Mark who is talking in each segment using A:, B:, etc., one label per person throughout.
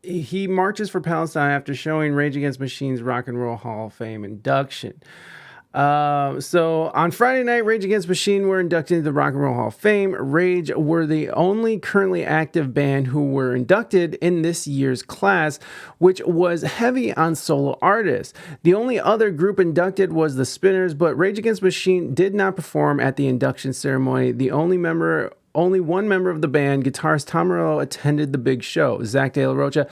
A: he marches for Palestine after showing Rage Against the Machine's Rock and Roll Hall of Fame induction. So on Friday night, Rage Against the Machine were inducted into the Rock and Roll Hall of Fame. Rage were the only currently active band who were inducted in this year's class, which was heavy on solo artists. The only other group inducted was the Spinners, but Rage Against the Machine did not perform at the induction ceremony. Only one member of the band, guitarist Tom Morello, attended the big show. Zach De La Rocha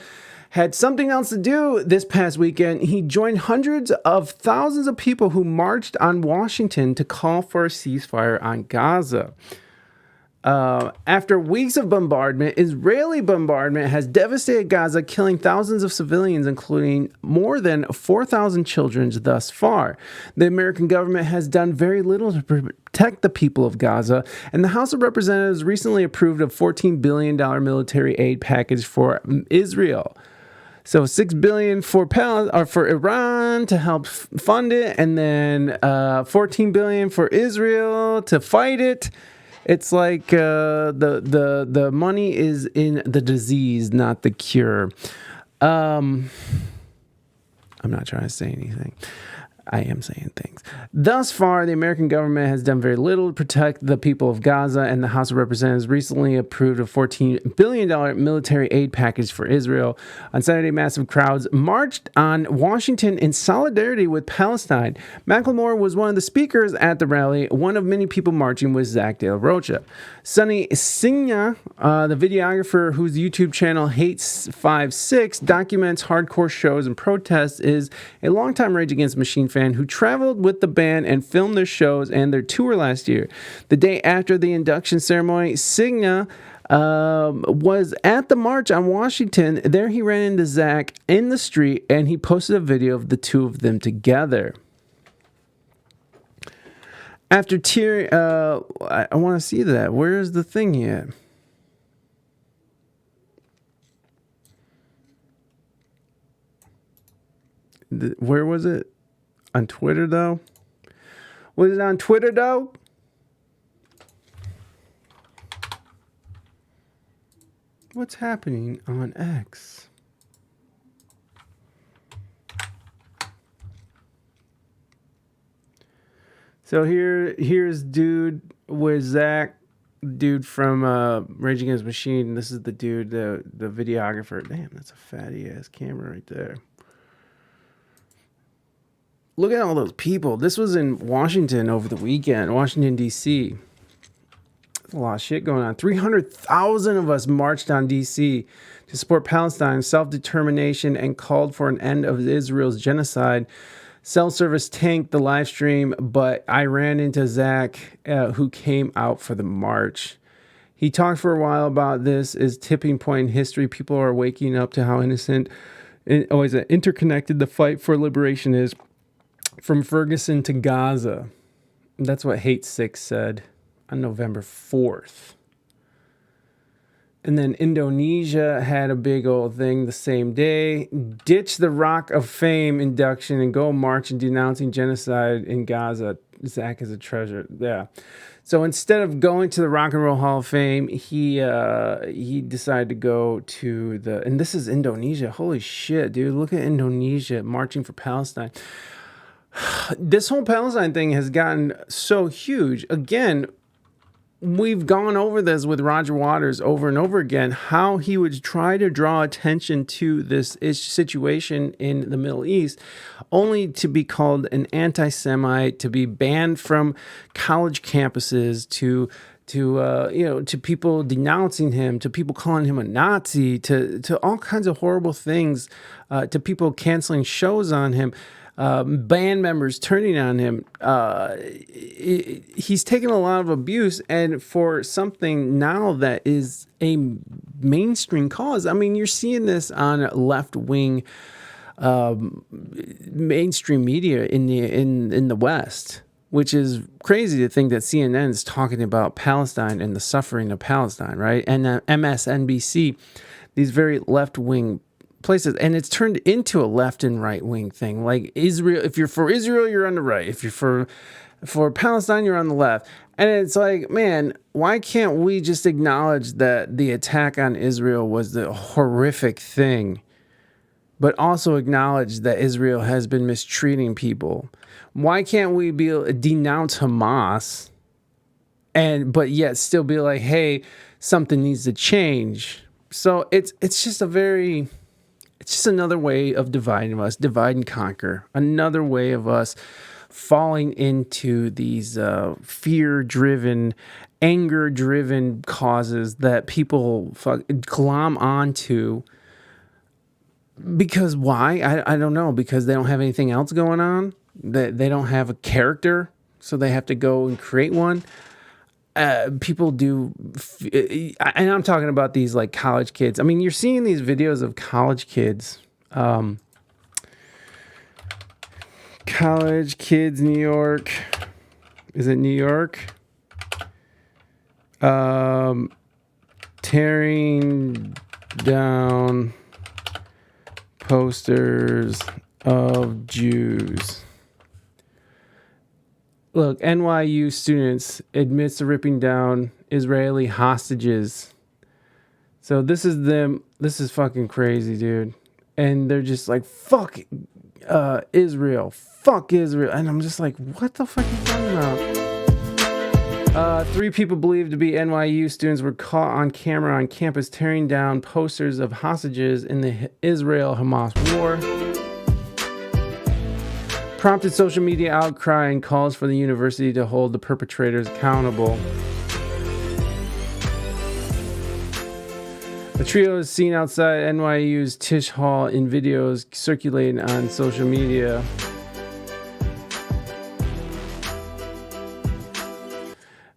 A: had something else to do this past weekend. He joined hundreds of thousands of people who marched on Washington to call for a ceasefire on Gaza. After weeks of bombardment, Israeli bombardment has devastated Gaza, killing thousands of civilians, including more than 4,000 children thus far. The American government has done very little to protect the people of Gaza, and the House of Representatives recently approved a $14 billion military aid package for Israel. So $6 billion for Iran to help fund it, and then $14 billion for Israel to fight it. It's like the money is in the disease, not the cure. I'm not trying to say anything. I am saying things. Thus far, the American government has done very little to protect the people of Gaza, and the House of Representatives recently approved a $14 billion military aid package for Israel. On Saturday, massive crowds marched on Washington in solidarity with Palestine. Macklemore was one of the speakers at the rally. One of many people marching was Zach De La Rocha. Sonny Signa, the videographer whose YouTube channel Hates56 documents hardcore shows and protests, is a longtime Rage Against the Machine fan who traveled with the band and filmed their shows and their tour last year. The day after the induction ceremony, Signa was at the march on Washington. There he ran into Zach in the street, and he posted a video of the two of them together. After tearing, I want to see that. Where is the thing yet? Where was it? On Twitter, though? Was it on Twitter, though? What's happening on X? So here's dude with Zach, dude from Rage Against the Machine. This is the dude, the videographer. Damn, that's a fatty ass camera right there. Look at all those people. This was in Washington over the weekend, Washington, D.C. There's a lot of shit going on. 300,000 of us marched on D.C. to support Palestine, self-determination, and called for an end of Israel's genocide. Cell service tanked the live stream, but I ran into Zach, who came out for the march. He talked for a while about this is tipping point in history. People are waking up to how interconnected the fight for liberation is. From Ferguson to Gaza. That's what Hate6 said on November 4th. And then Indonesia had a big old thing the same day. Ditch the Rock of Fame induction and go march and denouncing genocide in Gaza. Zach is a treasure. Yeah. So instead of going to the Rock and Roll Hall of Fame, he decided to go to and this is Indonesia. Holy shit, dude. Look at Indonesia marching for Palestine. This whole Palestine thing has gotten so huge. Again, we've gone over this with Roger Waters over and over again, how he would try to draw attention to this situation in the Middle East, only to be called an anti-Semite, to be banned from college campuses, to people denouncing him, to people calling him a Nazi, to all kinds of horrible things, to people canceling shows on him. Band members turning on him. He's taken a lot of abuse, and for something now that is a mainstream cause. I mean, you're seeing this on left-wing mainstream media in the West, which is crazy to think that CNN is talking about Palestine and the suffering of Palestine, right? And MSNBC, these very left-wing places, and it's turned into a left and right wing thing. Like Israel, if you're for Israel, you're on the right. If you're for Palestine, you're on the left. And it's like, man, why can't we just acknowledge that the attack on Israel was the horrific thing, but also acknowledge that Israel has been mistreating people? Why can't we denounce Hamas but yet still be like, hey, something needs to change? So it's just it's just another way of dividing us, divide and conquer. Another way of us falling into these fear-driven, anger-driven causes that people glom onto. Because why? I don't know. Because they don't have anything else going on. They don't have a character, so they have to go and create one. People do, and I'm talking about these like college kids. I mean, you're seeing these videos of college kids. College kids, New York. Is it New York? Tearing down posters of Jews. Look, NYU students admits to ripping down Israeli hostages. So this is them. This is fucking crazy, dude. And they're just like, fuck Israel. Fuck Israel. And I'm just like, what the fuck are you talking about? 3 people believed to be NYU students were caught on camera on campus tearing down posters of hostages in the Israel-Hamas war. Prompted social media outcry and calls for the university to hold the perpetrators accountable. The trio is seen outside NYU's Tisch Hall in videos circulating on social media.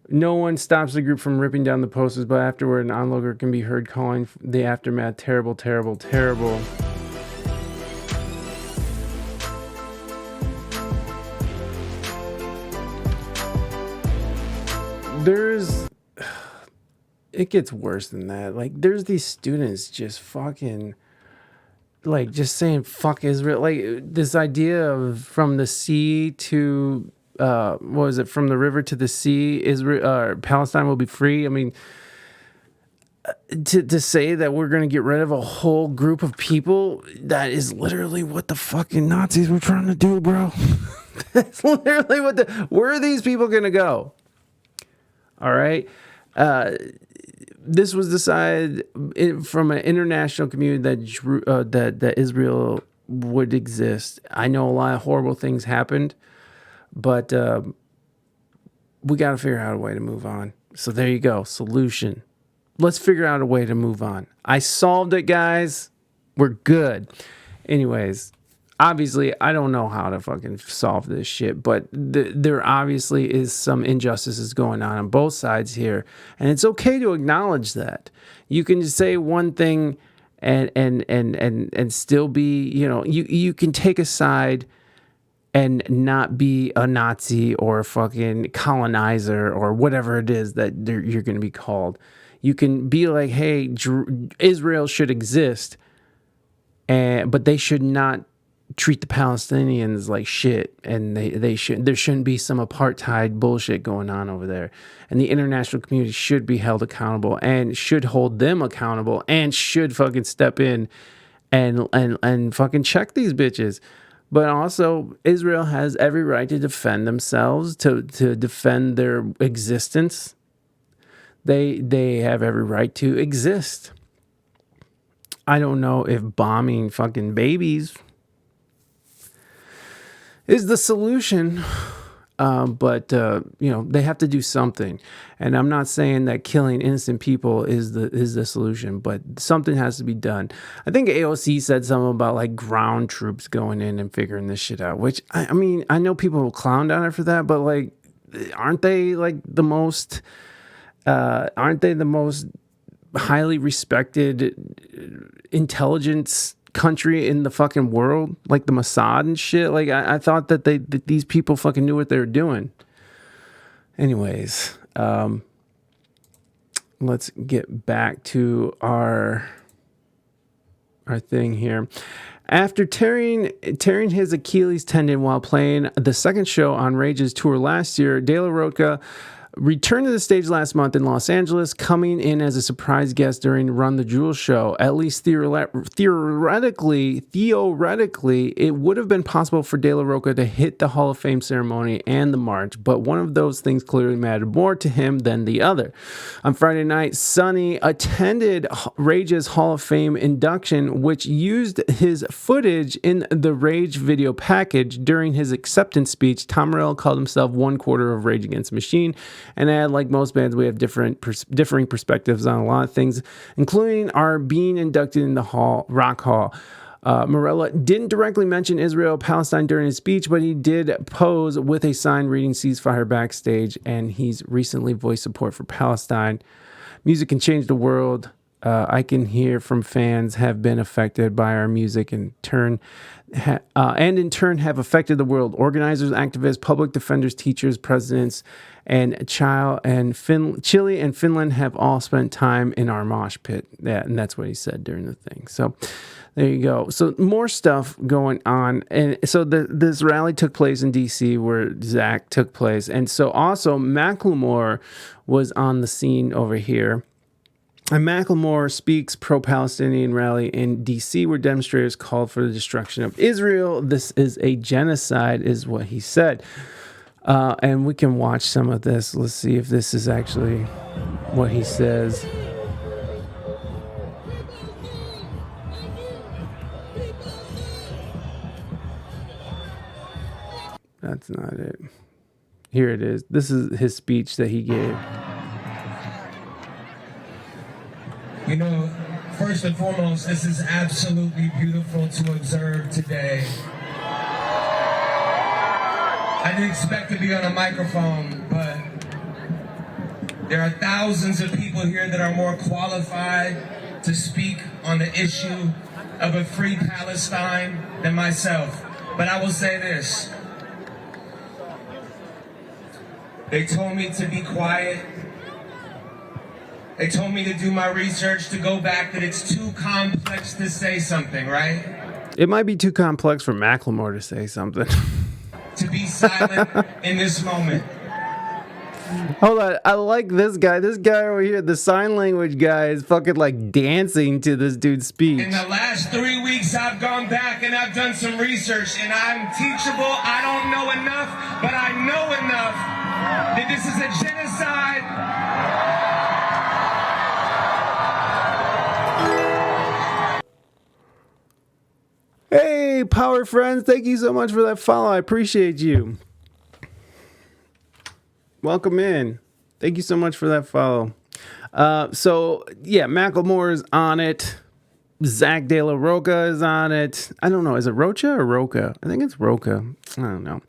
A: No one stops the group from ripping down the posters, but afterward, an onlooker can be heard calling the aftermath terrible, terrible, terrible. It gets worse than that. Like, there's these students just fucking, like, just saying fuck Israel. Like, this idea of from the sea to, what was it, from the river to the sea, Israel, Palestine will be free. I mean, to say that we're going to get rid of a whole group of people, that is literally what the fucking Nazis were trying to do, bro. That's literally where are these people going to go? All right. This was decided from an international community that Israel would exist. I know a lot of horrible things happened, but we got to figure out a way to move on. So there you go. Solution. Let's figure out a way to move on. I solved it, guys. We're good. Anyways, obviously, I don't know how to fucking solve this shit, but there obviously is some injustices going on both sides here, and it's okay to acknowledge that. You can just say one thing and still be, you know, you can take a side and not be a Nazi or a fucking colonizer or whatever it is that you're going to be called. You can be like, hey, Israel should exist, but they should not treat the Palestinians like shit, and there shouldn't be some apartheid bullshit going on over there, and the international community should be held accountable and should hold them accountable and should fucking step in and fucking check these bitches. But also, Israel has every right to defend themselves, to defend their existence. They have every right to exist. I don't know if bombing fucking babies is the solution, but you know, they have to do something. And I'm not saying that killing innocent people is the solution, but something has to be done. I think AOC said something about like ground troops going in and figuring this shit out, which I mean, I know people will clown down her for that, but like, aren't they the most highly respected intelligence country in the fucking world, like the Mossad and shit? Like, I thought that these people fucking knew what they were doing. Anyways, let's get back to our our thing here. After tearing his Achilles tendon while playing the second show on Rage's tour last year, De La Rocha returned to the stage last month in Los Angeles, coming in as a surprise guest during Run the Jewels show. At least theoretically, it would have been possible for De La Rocha to hit the Hall of Fame ceremony and the march, but one of those things clearly mattered more to him than the other. On Friday night, Sonny attended Rage's Hall of Fame induction, which used his footage in the Rage video package. During his acceptance speech, Tom Morello called himself one quarter of Rage Against the Machine. And like most bands, we have differing perspectives on a lot of things, including our being inducted in the Rock Hall. Morello didn't directly mention Israel Palestine during his speech, but he did pose with a sign reading ceasefire backstage, and he's recently voiced support for Palestine. Music can change the world. I can hear from fans have been affected by our music and in turn have affected the world. Organizers, activists, public defenders, teachers, presidents, and Chile and Finland have all spent time in our mosh pit. Yeah, and that's what he said during the thing. So there you go. So more stuff going on. And so this rally took place in D.C. where Zach took place. And so also Macklemore was on the scene over here. And Macklemore speaks pro-Palestinian rally in D.C. where demonstrators called for the destruction of Israel. This is a genocide, is what he said. And we can watch some of this. Let's see if this is actually what he says. That's not it. Here it is. This is his speech that he gave.
B: You know, first and foremost, this is absolutely beautiful to observe today. I didn't expect to be on a microphone, but there are thousands of people here that are more qualified to speak on the issue of a free Palestine than myself. But I will say this. They told me to be quiet. They told me to do my research, to go back, that it's too complex to say something, right?
A: It might be too complex for Macklemore to say something.
B: To be silent in this moment.
A: Hold on, I like this guy. This guy over here, the sign language guy, is fucking like dancing to this dude's speech.
B: In the last 3 weeks, I've gone back and I've done some research, and I'm teachable. I don't know enough, but I know enough that this is a genocide.
A: Hey, power friends, thank you so much for that follow. I appreciate you. Welcome in. Thank you so much for that follow. So, yeah, Macklemore is on it. Zach De La Rocha is on it. I don't know. Is it Rocha or Rocha? I think it's Rocha. I don't know.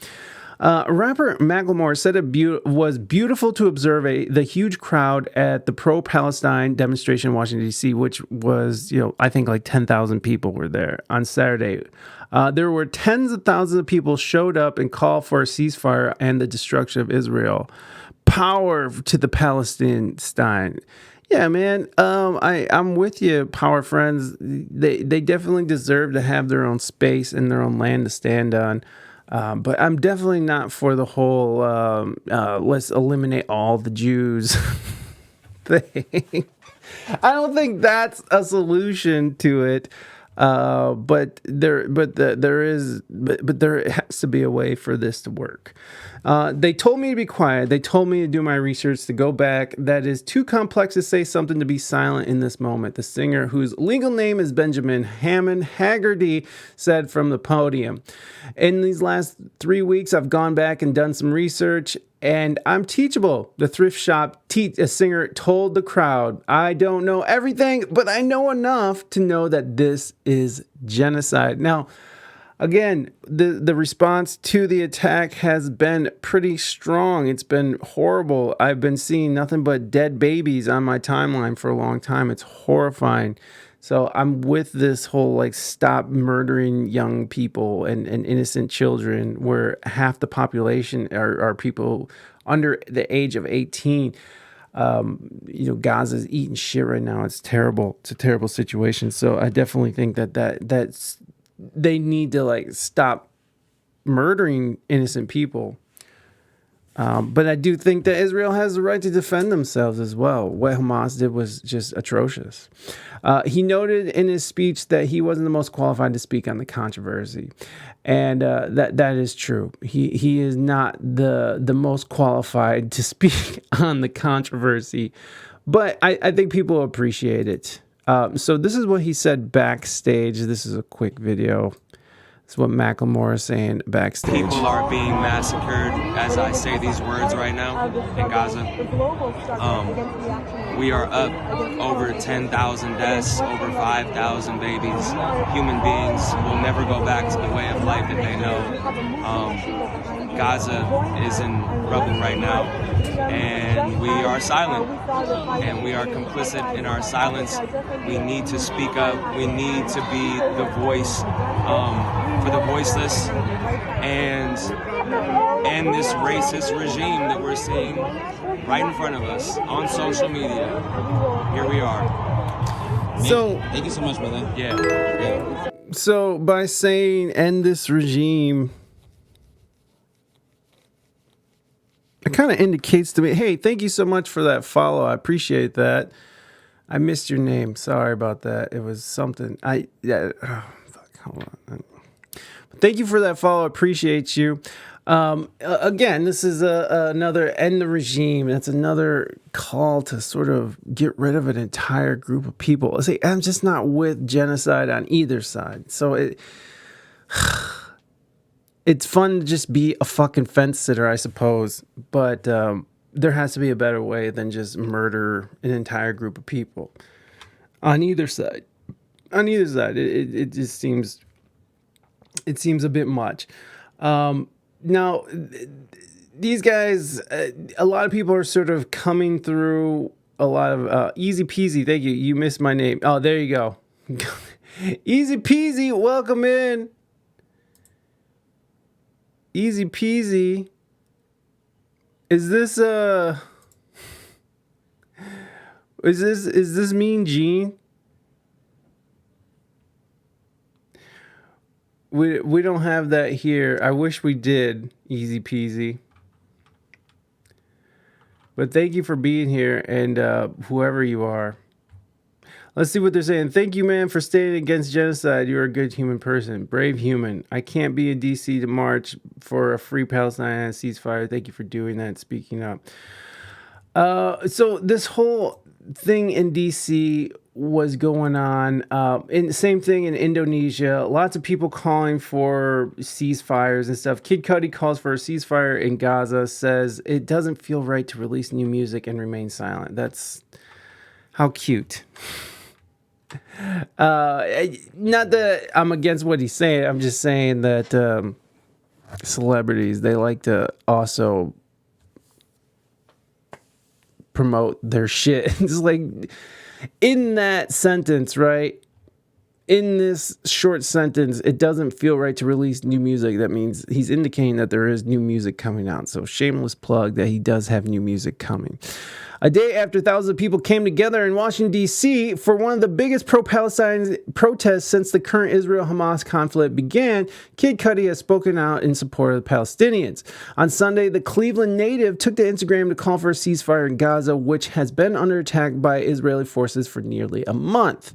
A: Rapper Macklemore said it was beautiful to observe the huge crowd at the pro-Palestine demonstration in Washington, D.C., which was, I think like 10,000 people were there on Saturday. There were tens of thousands of people showed up and called for a ceasefire and the destruction of Israel. Power to the Palestine. Yeah, man. I'm with you, power friends. They definitely deserve to have their own space and their own land to stand on. But I'm definitely not for the whole let's eliminate all the Jews thing. I don't think that's a solution to it. But there has to be a way for this to work. They told me to be quiet. They told me to do my research, to go back. That is too complex to say something, to be silent in this moment. The singer, whose legal name is Benjamin Hammond Haggerty, said from the podium. In these last 3 weeks, I've gone back and done some research, and I'm teachable. The thrift shop singer told the crowd, I don't know everything, but I know enough to know that this is genocide. Now, again, the response to the attack has been pretty strong. It's been horrible. I've been seeing nothing but dead babies on my timeline for a long time. It's horrifying. So I'm with this whole stop murdering young people and innocent children, where half the population are people under the age of 18. Gaza's eating shit right now. It's terrible. It's a terrible situation. So I definitely think that's they need to like stop murdering innocent people. But I do think that Israel has the right to defend themselves as well. What Hamas did was just atrocious. He noted in his speech that he wasn't the most qualified to speak on the controversy. And that is true. He is not the most qualified to speak on the controversy. But I think people appreciate it. So this is what he said backstage. This is a quick video. That's what Macklemore is saying backstage.
C: People are being massacred as I say these words right now in Gaza. We are up over 10,000 deaths, over 5,000 babies. Human beings will never go back to the way of life that they know. Gaza is in rubble right now, and we are silent, and we are complicit in our silence. We need to speak up. We need to be the voice for the voiceless and this racist regime that we're seeing right in front of us on social media. Here we are.
A: So
D: thank you so much, brother.
C: Yeah.
A: So by saying end this regime, it kind of indicates to me, hey, thank you so much for that follow. I appreciate that. I missed your name. Sorry about that. It was something. Hold on. Thank you for that follow. I appreciate you. Again, this is another end the regime. That's another call to sort of get rid of an entire group of people. See, I'm just not with genocide on either side. So it's fun to just be a fucking fence sitter, I suppose. But there has to be a better way than just murder an entire group of people on either side. On either side, it just seems a bit much. Now, these guys, a lot of people are sort of coming through a lot of easy peasy. Thank you. You missed my name. Oh, there you go. Easy peasy. Welcome in. Easy peasy. Is this Mean Gene? We don't have that here. I wish we did, easy peasy. But thank you for being here, and whoever you are. Let's see what they're saying. Thank you, man, for standing against genocide. You're a good human person. Brave human. I can't be in D.C. to march for a free Palestine and a ceasefire. Thank you for doing that and speaking up. So this whole thing in D.C. was going on. And same thing in Indonesia. Lots of people calling for ceasefires and stuff. Kid Cudi calls for a ceasefire in Gaza, says it doesn't feel right to release new music and remain silent. That's how cute. Not that I'm against what he's saying. I'm just saying that celebrities, they like to also promote their shit. It's like in that sentence, right? In this short sentence, it doesn't feel right to release new music. That means he's indicating that there is new music coming out. So shameless plug that he does have new music coming. A day after thousands of people came together in Washington, D.C. for one of the biggest pro-Palestine protests since the current Israel-Hamas conflict began, Kid Cudi has spoken out in support of the Palestinians. On Sunday, the Cleveland native took to Instagram to call for a ceasefire in Gaza, which has been under attack by Israeli forces for nearly a month.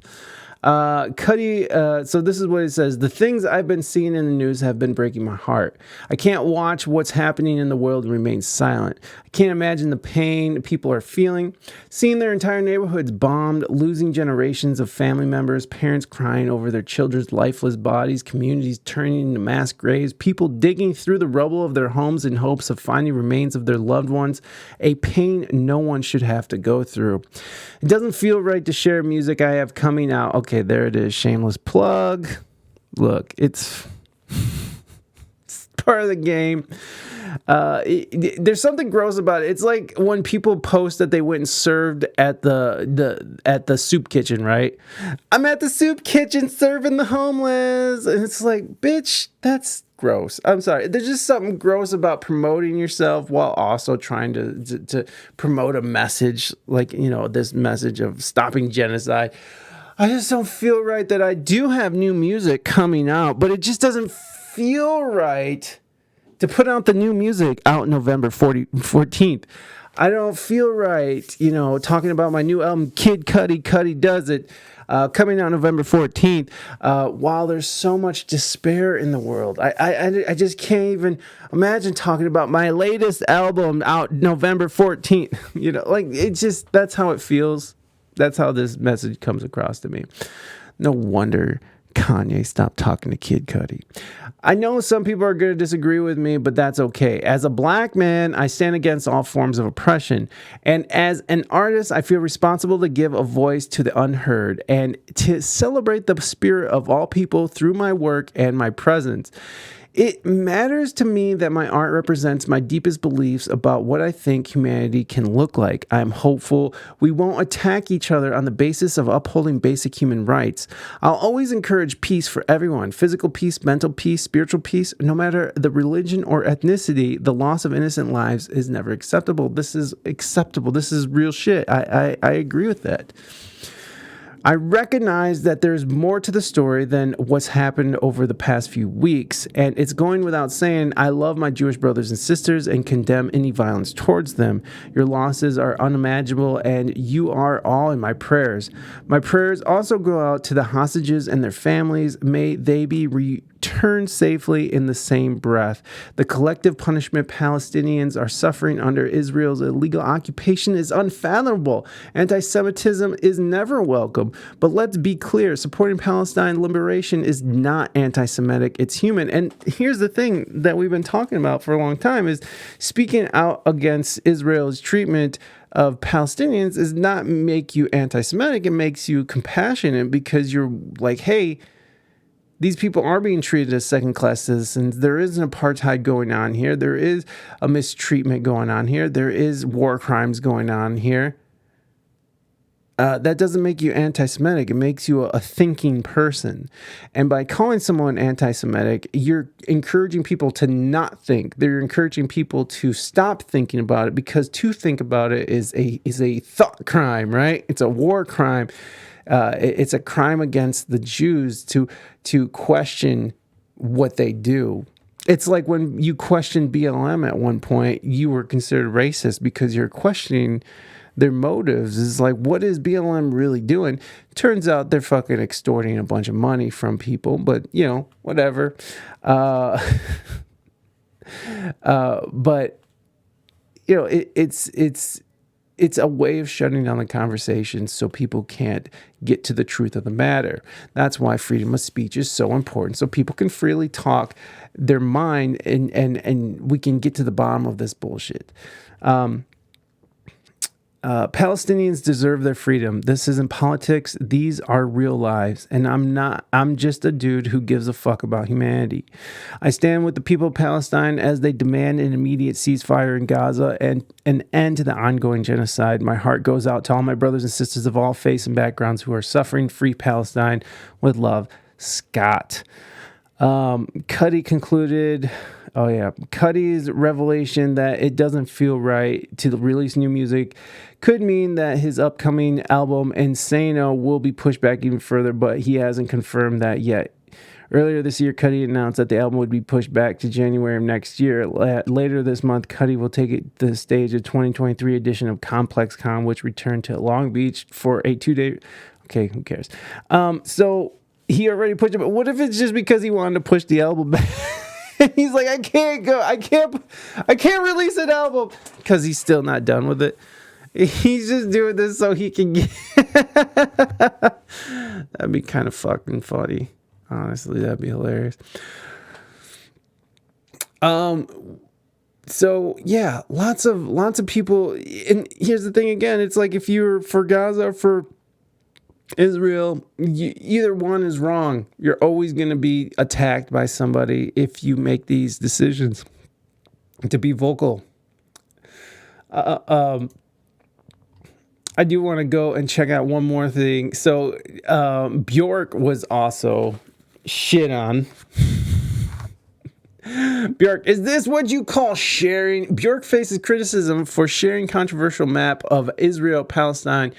A: Cudi, so this is what it says. The things I've been seeing in the news have been breaking my heart. I can't watch what's happening in the world and remain silent. I can't imagine the pain people are feeling. Seeing their entire neighborhoods bombed, losing generations of family members, parents crying over their children's lifeless bodies, communities turning into mass graves, people digging through the rubble of their homes in hopes of finding remains of their loved ones, a pain no one should have to go through. It doesn't feel right to share music I have coming out. Okay, there it is. Shameless plug. Look, it's part of the game. There's something gross about it. It's like when people post that they went and served at the soup kitchen, right? I'm at the soup kitchen serving the homeless. And it's like, bitch, that's gross. I'm sorry. There's just something gross about promoting yourself while also trying to promote a message like, this message of stopping genocide. I just don't feel right that I do have new music coming out, but it just doesn't feel right to put out the new music out November 14th. I don't feel right, talking about my new album, Kid Cudi Does It, coming out November 14th, while there's so much despair in the world. I just can't even imagine talking about my latest album out November 14th. That's how it feels. That's how this message comes across to me. No wonder Kanye stopped talking to Kid Cudi. I know some people are going to disagree with me, but that's okay. As a black man, I stand against all forms of oppression. And as an artist, I feel responsible to give a voice to the unheard and to celebrate the spirit of all people through my work and my presence. It matters to me that my art represents my deepest beliefs about what I think humanity can look like. I'm hopeful we won't attack each other on the basis of upholding basic human rights. I'll always encourage peace for everyone, physical peace, mental peace, spiritual peace. No matter the religion or ethnicity, the loss of innocent lives is never acceptable. This is acceptable. This is real shit. I agree with that. I recognize that there's more to the story than what's happened over the past few weeks, and it's going without saying I love my Jewish brothers and sisters and condemn any violence towards them. Your losses are unimaginable, and you are all in my prayers. My prayers also go out to the hostages and their families. May they be returned safely in the same breath. The collective punishment Palestinians are suffering under Israel's illegal occupation is unfathomable. Anti-Semitism is never welcome. But let's be clear, supporting Palestine liberation is not anti-Semitic, it's human. And here's the thing that we've been talking about for a long time is speaking out against Israel's treatment of Palestinians does not make you anti-Semitic, it makes you compassionate because you're like, hey, these people are being treated as second-class citizens. There is an apartheid going on here. There is a mistreatment going on here. There is war crimes going on here. That doesn't make you anti-Semitic. It makes you a thinking person. And by calling someone anti-Semitic, you're encouraging people to not think. They're encouraging people to stop thinking about it because to think about it is a thought crime, right? It's a war crime. It's a crime against the Jews to question what they do. It's like when you questioned BLM at one point, you were considered racist because you're questioning their motives. Is like, what is BLM really doing? Turns out they're fucking extorting a bunch of money from people, but whatever. But it's a way of shutting down the conversation so people can't get to the truth of the matter. That's why freedom of speech is so important, so people can freely talk their mind and we can get to the bottom of this bullshit. Palestinians deserve their freedom. This isn't politics. These are real lives. And I'm just a dude who gives a fuck about humanity. I stand with the people of Palestine as they demand an immediate ceasefire in Gaza and an end to the ongoing genocide. My heart goes out to all my brothers and sisters of all faiths and backgrounds who are suffering. Free Palestine. With love, Scott. Cudi concluded... Oh, yeah. Cudi's revelation that it doesn't feel right to release new music could mean that his upcoming album, Insano, will be pushed back even further, but he hasn't confirmed that yet. Earlier this year, Cudi announced that the album would be pushed back to January of next year. Later this month, Cudi will take the stage of 2023 edition of Complex Con, which returned to Long Beach for a 2-day... Okay, who cares? So he already pushed it, but what if it's just because he wanted to push the album back? He's like, I can't release an album because he's still not done with it. He's just doing this so he can get... That'd be kind of fucking funny. Honestly, that'd be hilarious. So yeah, lots of people, and here's the thing again, it's like if you're for Gaza or for Israel, either one is wrong. You're always going to be attacked by somebody if you make these decisions. To be vocal. I do want to go and check out one more thing. So Bjork was also shit on. Bjork, is this what you call sharing? Bjork faces criticism for sharing controversial map of Israel-Palestine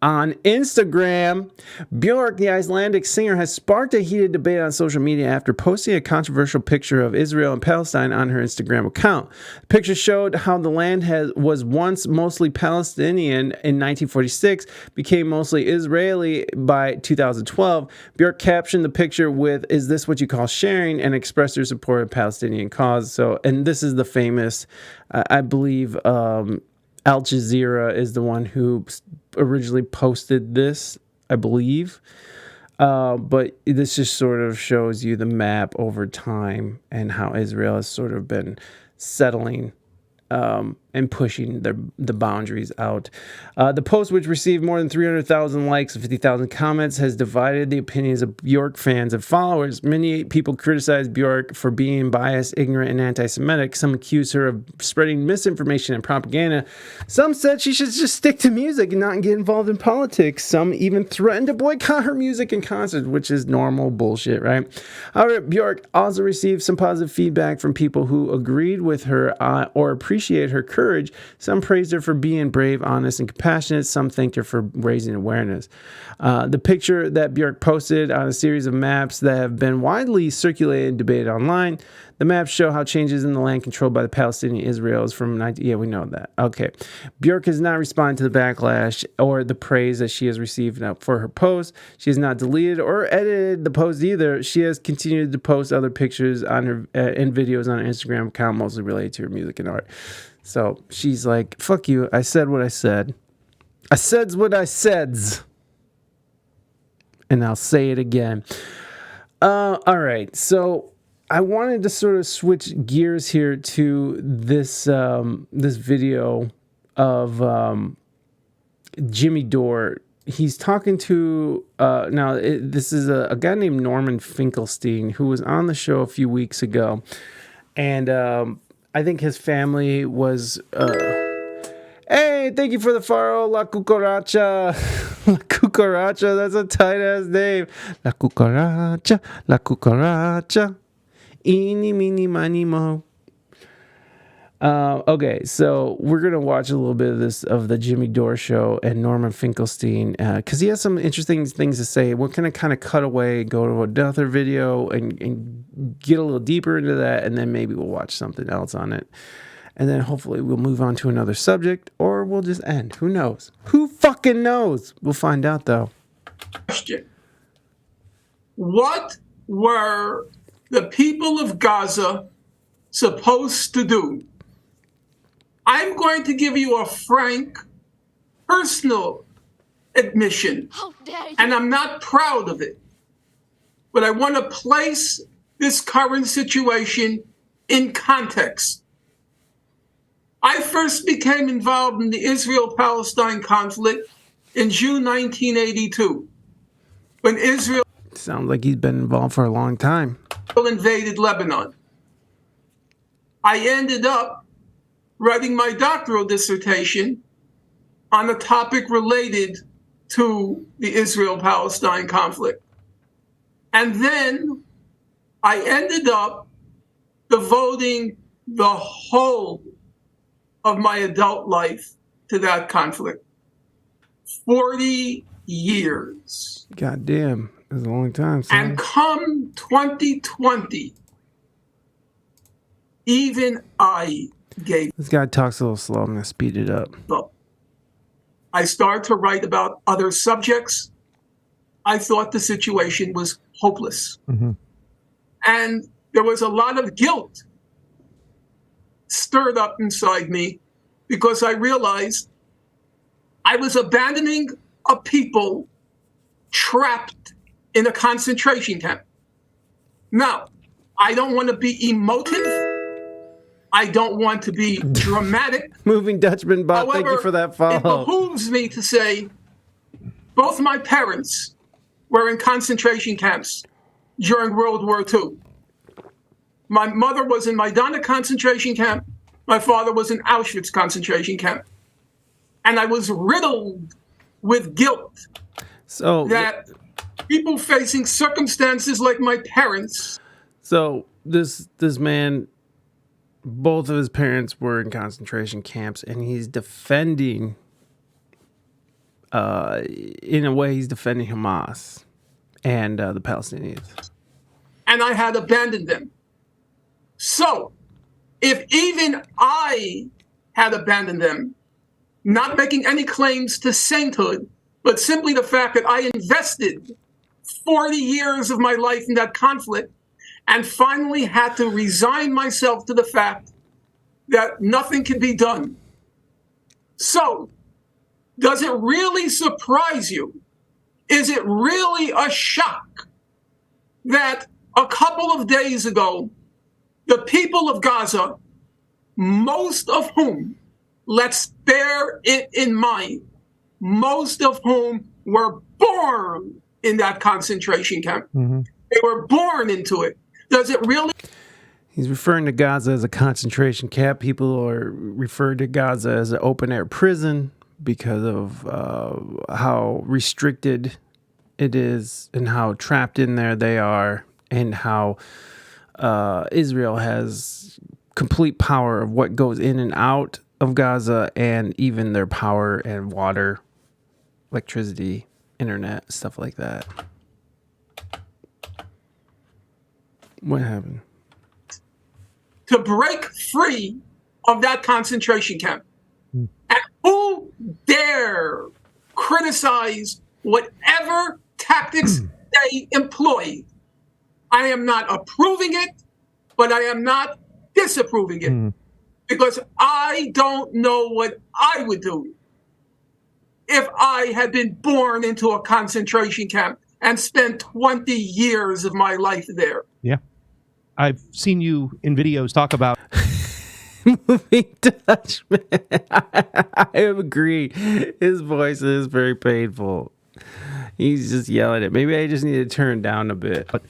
A: on Instagram. Bjork, the Icelandic singer, has sparked a heated debate on social media after posting a controversial picture of Israel and Palestine on her Instagram account. The picture showed how the land was once mostly Palestinian in 1946, became mostly Israeli by 2012. Bjork captioned the picture with, "Is this what you call sharing?" and expressed her support of Palestinian cause. So, and this is the famous, I believe, Al Jazeera is the one who originally posted this, I believe. But this just sort of shows you the map over time and how Israel has sort of been settling and pushing the boundaries out. The post, which received more than 300,000 likes and 50,000 comments, has divided the opinions of Bjork fans and followers. Many people criticize Bjork for being biased, ignorant, and anti-Semitic. Some accuse her of spreading misinformation and propaganda. Some said she should just stick to music and not get involved in politics. Some even threatened to boycott her music and concerts, which is normal bullshit, right? However, Bjork also received some positive feedback from people who agreed with her or appreciate her courage. Some praised her for being brave, honest, and compassionate. Some thanked her for raising awareness. The picture that Bjork posted on a series of maps that have been widely circulated and debated online. The maps show how changes in the land controlled by the Palestinian Israelis from 19... Yeah, we know that. Okay. Bjork has not responded to the backlash or the praise that she has received for her post. She has not deleted or edited the post either. She has continued to post other pictures on her and videos on her Instagram account, mostly related to her music and art. So she's like, fuck you. I said what I said. I said what I said. And I'll say it again. All right. So I wanted to sort of switch gears here to this this video of Jimmy Dore. He's talking to this is a guy named Norman Finkelstein who was on the show a few weeks ago, and I think his family was. Hey, thank you for the follow, La Cucaracha. La Cucaracha, that's a tight ass name. La Cucaracha, La Cucaracha. Eeny, meeny, miny, mo. Okay, so we're gonna watch a little bit of this of the Jimmy Dore show and Norman Finkelstein because he has some interesting things to say. We're gonna kind of cut away, go to another video, and get a little deeper into that, and then maybe we'll watch something else on it, and then hopefully we'll move on to another subject, or we'll just end. Who knows? Who fucking knows? We'll find out though.
D: Question: what were the people of Gaza supposed to do? I'm going to give you a frank, personal admission, and I'm not proud of it, but I want to place this current situation in context. I first became involved in the Israel-Palestine conflict in June 1982, when Israel
A: sounds like he's been involved for a long time.
D: Invaded Lebanon. I ended up writing my doctoral dissertation on a topic related to the Israel-Palestine conflict. And then I ended up devoting the whole of my adult life to that conflict. 40 years.
A: God damn, that's a long time, son.
D: And come 2020, even I gave
A: This guy talks a little slow. I'm going to speed it up.
D: up. I started to write about other subjects. I thought the situation was hopeless. Mm-hmm. And there was a lot of guilt stirred up inside me because I realized I was abandoning a people trapped in a concentration camp. Now, I don't want to be emotive. I don't want to be dramatic.
A: Moving Dutchman Bob,
D: However,
A: thank you for that follow.
D: It behooves me to say both my parents were in concentration camps during World War II. My mother was in Majdanek concentration camp. My father was in Auschwitz concentration camp. And I was riddled with guilt that people facing circumstances like my parents
A: So this man, both of his parents were in concentration camps, and he's defending, in a way, he's defending Hamas and the Palestinians.
D: And I had abandoned them. So if even I had abandoned them, not making any claims to sainthood, but simply the fact that I invested 40 years of my life in that conflict and finally had to resign myself to the fact that nothing can be done. So, does it really surprise you? Is it really a shock that a couple of days ago, the people of Gaza, most of whom, let's bear it in mind, most of whom were born in that concentration camp. Mm-hmm. They were born into it. Does it really?
A: He's referring to Gaza as a concentration camp. People are referred to Gaza as an open-air prison because of how restricted it is and how trapped in there they are, and how Israel has complete power of what goes in and out of Gaza, and even their power and water, electricity, internet, stuff like that. What happened?
D: To break free of that concentration camp. And who dare criticize whatever tactics they employ? I am not approving it, but I am not disapproving it. Because I don't know what I would do if I had been born into a concentration camp and spent 20 years of my life there.
E: Yeah. I've seen you in videos talk about
A: moving touch, man. I agree. His voice is very painful. He's just yelling it. Maybe I just need to turn down a bit.
E: But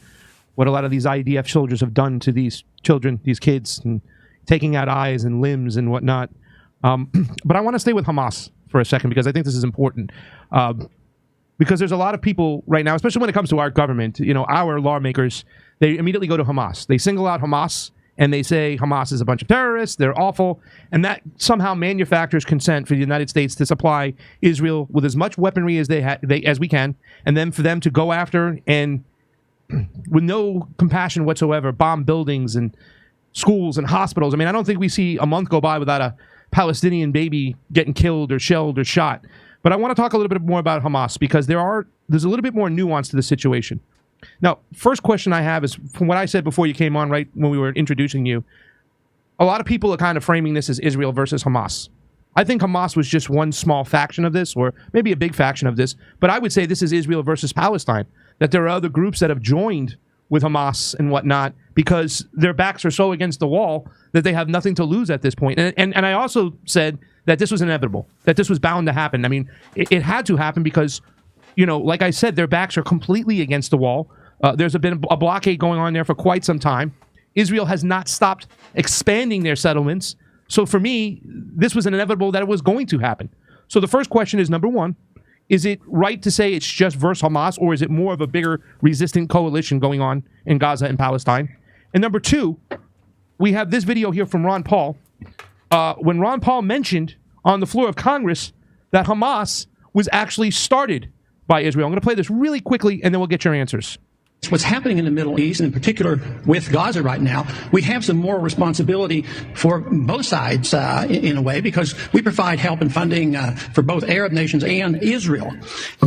E: what a lot of these IDF soldiers have done to these children, these kids, and taking out eyes and limbs and whatnot. But I want to stay with Hamas for a second, because I think this is important. Because there's a lot of people right now, especially when it comes to our government, our lawmakers, they immediately go to Hamas. They single out Hamas, and they say Hamas is a bunch of terrorists, they're awful, and that somehow manufactures consent for the United States to supply Israel with as much weaponry as as we can, and then for them to go after and, with no compassion whatsoever, bomb buildings and schools and hospitals. I mean, I don't think we see a month go by without a Palestinian baby getting killed or shelled or shot. But I want to talk a little bit more about Hamas, because there's a little bit more nuance to the situation. Now, first question I have is, from what I said before you came on, right when we were introducing you, a lot of people are kind of framing this as Israel versus Hamas. I think Hamas was just one small faction of this, or maybe a big faction of this, but I would say this is Israel versus Palestine, that there are other groups that have joined with Hamas and whatnot because their backs are so against the wall that they have nothing to lose at this point. And I also said that this was inevitable, that this was bound to happen. I mean, it had to happen because, like I said, their backs are completely against the wall. There's been a blockade going on there for quite some time. Israel has not stopped expanding their settlements. So for me, this was inevitable that it was going to happen. So the first question is, number one, is it right to say it's just versus Hamas, or is it more of a bigger resistant coalition going on in Gaza and Palestine? And number two, we have this video here from Ron Paul. When Ron Paul mentioned on the floor of Congress that Hamas was actually started by Israel. I'm going to play this really quickly, and then we'll get your answers.
F: What's happening in the Middle East, and in particular with Gaza right now, we have some moral responsibility for both sides in a way, because we provide help and funding for both Arab nations and Israel.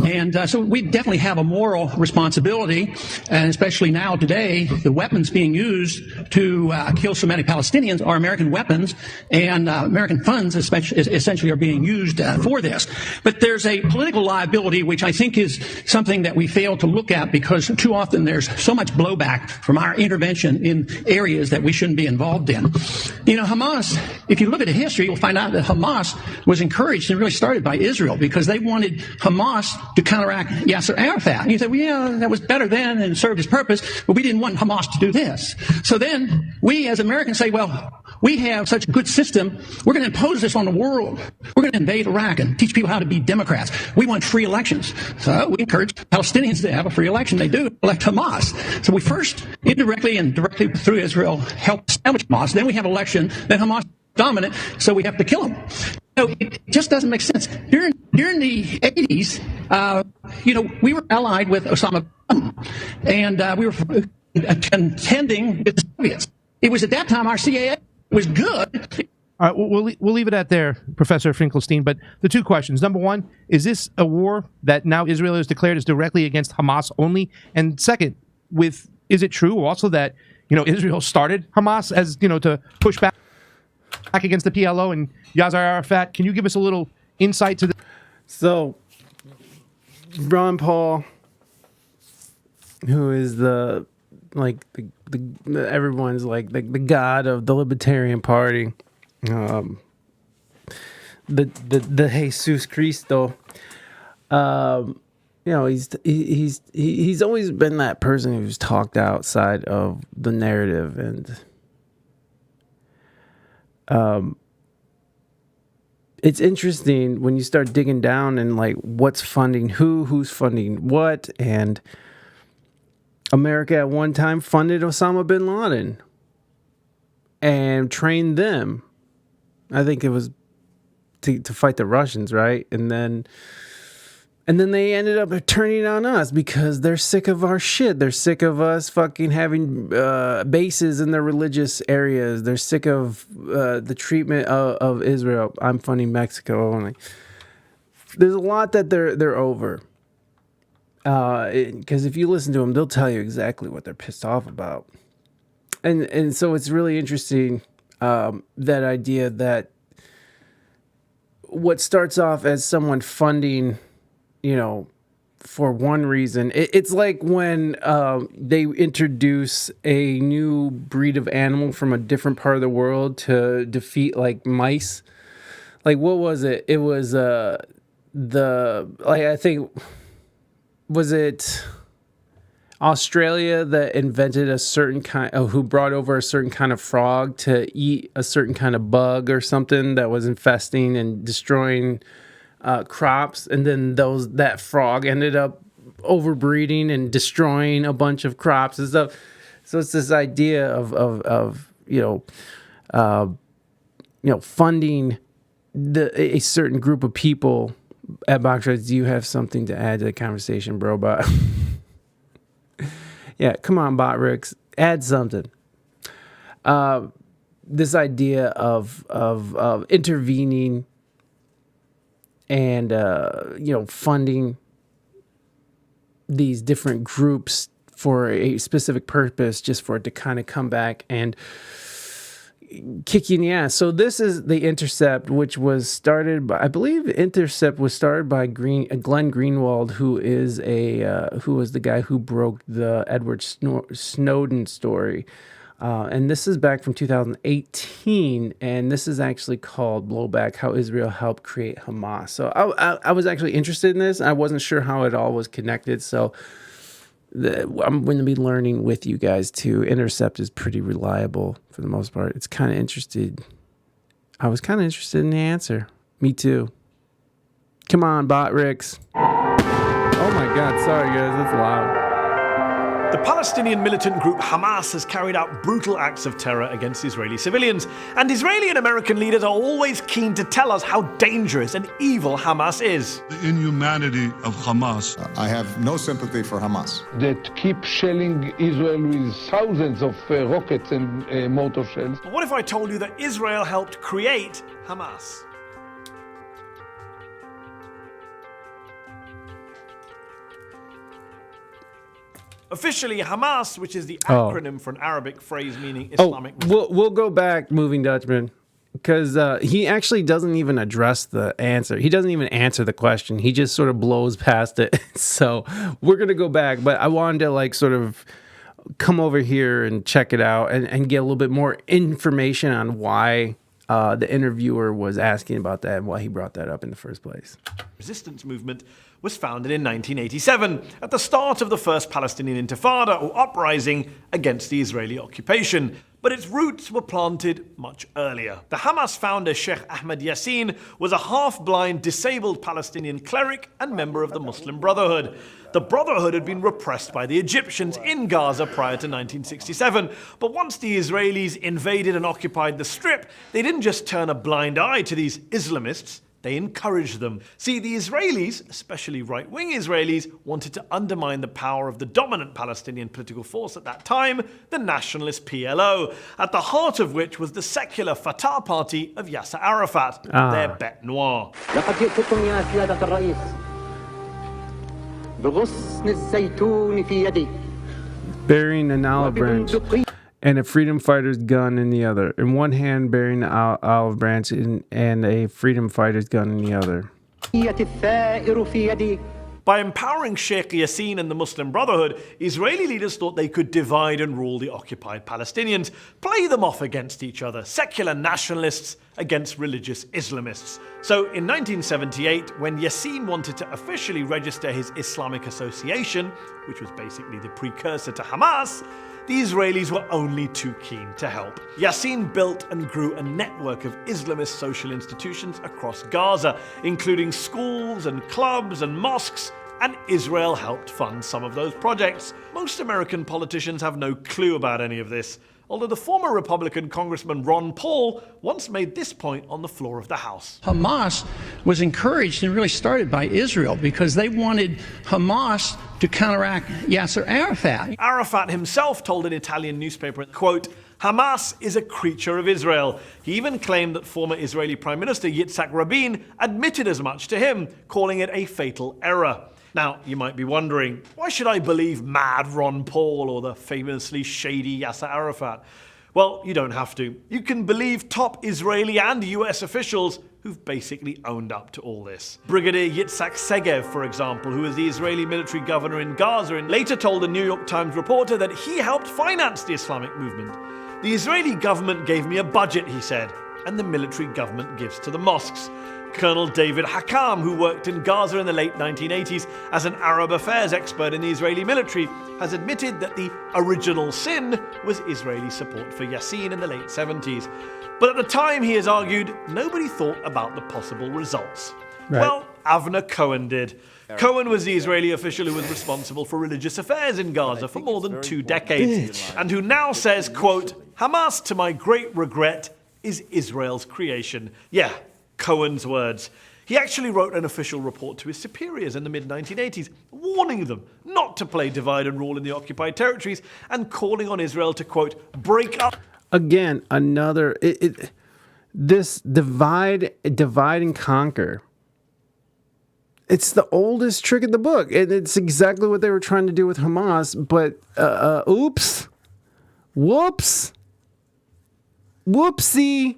F: And so we definitely have a moral responsibility, and especially now today, the weapons being used to kill so many Palestinians are American weapons, and American funds essentially are being used for this. But there's a political liability, which I think is something that we fail to look at, because too often there's so much blowback from our intervention in areas that we shouldn't be involved in. Hamas, if you look at the history, you'll find out that Hamas was encouraged and really started by Israel, because they wanted Hamas to counteract Yasser Arafat. And you say, well, yeah, that was better then and served its purpose, but we didn't want Hamas to do this. So then we as Americans say, well, we have such a good system, we're going to impose this on the world. We're going to invade Iraq and teach people how to be Democrats. We want free elections. So we encourage Palestinians to have a free election. They do elect Hamas. So we first, indirectly and directly through Israel, help establish Hamas. Then we have election. Then Hamas is dominant, so we have to kill them. So it just doesn't make sense. During the 80s, we were allied with Osama bin Laden, and we were contending with the Soviets. It was at that time our CIA was good.
E: All right, we'll leave it at there, Professor Finkelstein. But the two questions: number one, is this a war that now Israel has declared is directly against Hamas only? And second, is it true also that Israel started Hamas as to push back against the PLO and Yasser Arafat? Can you give us a little insight to this?
A: So, Ron Paul, who is everyone's like the god of the Libertarian Party, the Jesus Cristo. He's always been that person who's talked outside of the narrative, and it's interesting when you start digging down and like what's funding who's funding what, and America at one time funded Osama bin Laden and trained them. I think it was to fight the Russians, right? And then they ended up turning on us because they're sick of our shit. They're sick of us fucking having bases in their religious areas. They're sick of the treatment of Israel. I'm funding Mexico only. There's a lot that they're over. Because if you listen to them, they'll tell you exactly what they're pissed off about. And so it's really interesting, that idea that what starts off as someone funding, for one reason, it's like when they introduce a new breed of animal from a different part of the world to defeat like mice. Like, what was it? It was I think, was it Australia that invented a certain who brought over a certain kind of frog to eat a certain kind of bug or something that was infesting and destroying crops, and then that frog ended up overbreeding and destroying a bunch of crops and stuff. So it's this idea of funding a certain group of people. At Boxreds, do you have something to add to the conversation, bro? But yeah, come on, Botrix, add something. This idea of intervening and funding these different groups for a specific purpose, just for it to kind of come back and kick you in the ass. So this is the Intercept, which was started by, I believe Intercept was started by Glenn Greenwald, who was the guy who broke the Edward Snowden story. And this is back from 2018, and this is actually called Blowback: How Israel Helped Create Hamas. So I was actually interested in this. I wasn't sure how it all was connected, so I'm going to be learning with you guys too. Intercept is pretty reliable for the most part. It's kind of interested. I was kind of interested in the answer. Me too. Come on, Botrix. Oh my God, sorry guys, that's loud.
G: The Palestinian militant group Hamas has carried out brutal acts of terror against Israeli civilians, and Israeli and American leaders are always keen to tell us how dangerous and evil Hamas is.
H: The inhumanity of Hamas.
I: I have no sympathy for Hamas.
J: That keep shelling Israel with thousands of rockets and mortar shells.
G: But what if I told you that Israel helped create Hamas? Officially, Hamas, which is the acronym for an Arabic phrase meaning Islamic.
A: We'll go back, Moving Dutchman, because he actually doesn't even address the answer. He doesn't even answer the question. He just sort of blows past it. So we're going to go back, but I wanted to sort of come over here and check it out and get a little bit more information on why the interviewer was asking about that and why he brought that up in the first place.
G: Resistance movement was founded in 1987, at the start of the first Palestinian Intifada, or uprising against the Israeli occupation. But its roots were planted much earlier. The Hamas founder Sheikh Ahmed Yassin was a half-blind, disabled Palestinian cleric and member of the Muslim Brotherhood. The Brotherhood had been repressed by the Egyptians in Gaza prior to 1967, but once the Israelis invaded and occupied the Strip, they didn't just turn a blind eye to these Islamists, they encouraged them. See, the Israelis, especially right-wing Israelis, wanted to undermine the power of the dominant Palestinian political force at that time, the nationalist PLO, at the heart of which was the secular Fatah party of Yasser Arafat, their bête noire.
A: Bearing an olive branch and a freedom fighter's gun in the other. In one hand, bearing an olive branch and a freedom fighter's gun in the other.
G: By empowering Sheikh Yassin and the Muslim Brotherhood, Israeli leaders thought they could divide and rule the occupied Palestinians, play them off against each other, secular nationalists against religious Islamists. So in 1978, when Yassin wanted to officially register his Islamic Association, which was basically the precursor to Hamas, the Israelis were only too keen to help. Yassin built and grew a network of Islamist social institutions across Gaza, including schools and clubs and mosques, and Israel helped fund some of those projects. Most American politicians have no clue about any of this, although the former Republican Congressman Ron Paul once made this point on the floor of the House.
F: Hamas was encouraged and really started by Israel because they wanted Hamas to counteract Yasser Arafat.
G: Arafat himself told an Italian newspaper, quote, "Hamas is a creature of Israel." He even claimed that former Israeli Prime Minister Yitzhak Rabin admitted as much to him, calling it a fatal error. Now, you might be wondering, why should I believe mad Ron Paul or the famously shady Yasser Arafat? Well, you don't have to. You can believe top Israeli and US officials who've basically owned up to all this. Brigadier Yitzhak Segev, for example, who was the Israeli military governor in Gaza, and later told a New York Times reporter that he helped finance the Islamic movement. "The Israeli government gave me a budget," he said, "and the military government gives to the mosques." Colonel David Hakam, who worked in Gaza in the late 1980s as an Arab affairs expert in the Israeli military, has admitted that the original sin was Israeli support for Yassin in the late 70s. But at the time, he has argued, nobody thought about the possible results.
A: Right.
G: Well, Avner Cohen did. Cohen was the Israeli official who was responsible for religious affairs in Gaza for more than 2 decades, and who now says, quote, "Hamas, to my great regret, is Israel's creation." Yeah, Cohen's words. He actually wrote an official report to his superiors in the mid-1980s, warning them not to play divide and rule in the occupied territories and calling on Israel to, quote, "break up."
A: Again, another, this divide and conquer. It's the oldest trick in the book. And it's exactly what they were trying to do with Hamas, but oops. Whoops. Whoopsie.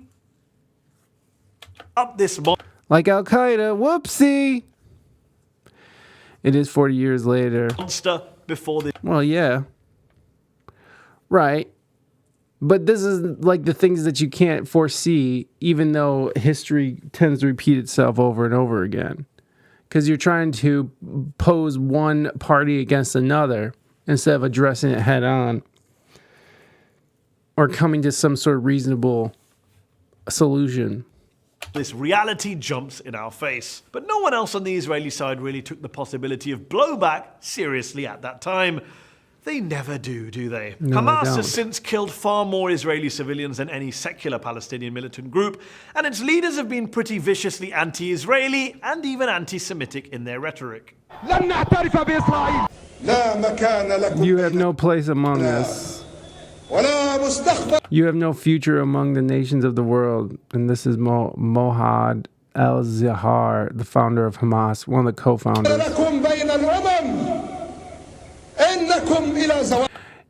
G: Up this
A: like Al-Qaeda, whoopsie. It is 40 years later.
G: Monster before this.
A: Well, yeah. Right. But this is like the things that you can't foresee, even though history tends to repeat itself over and over again. Because you're trying to pose one party against another instead of addressing it head on or coming to some sort of reasonable solution.
G: This reality jumps in our face. But no one else on the Israeli side really took the possibility of blowback seriously at that time. They never do they?
A: No,
G: Hamas
A: they don't.
G: has since killed far more Israeli civilians than any secular Palestinian militant group, and its leaders have been pretty viciously anti-Israeli and even anti-Semitic in their rhetoric.
A: You have no place among us. You have no future among the nations of the world. And this is Mohad al-Zahar, the founder of Hamas, one of the co-founders.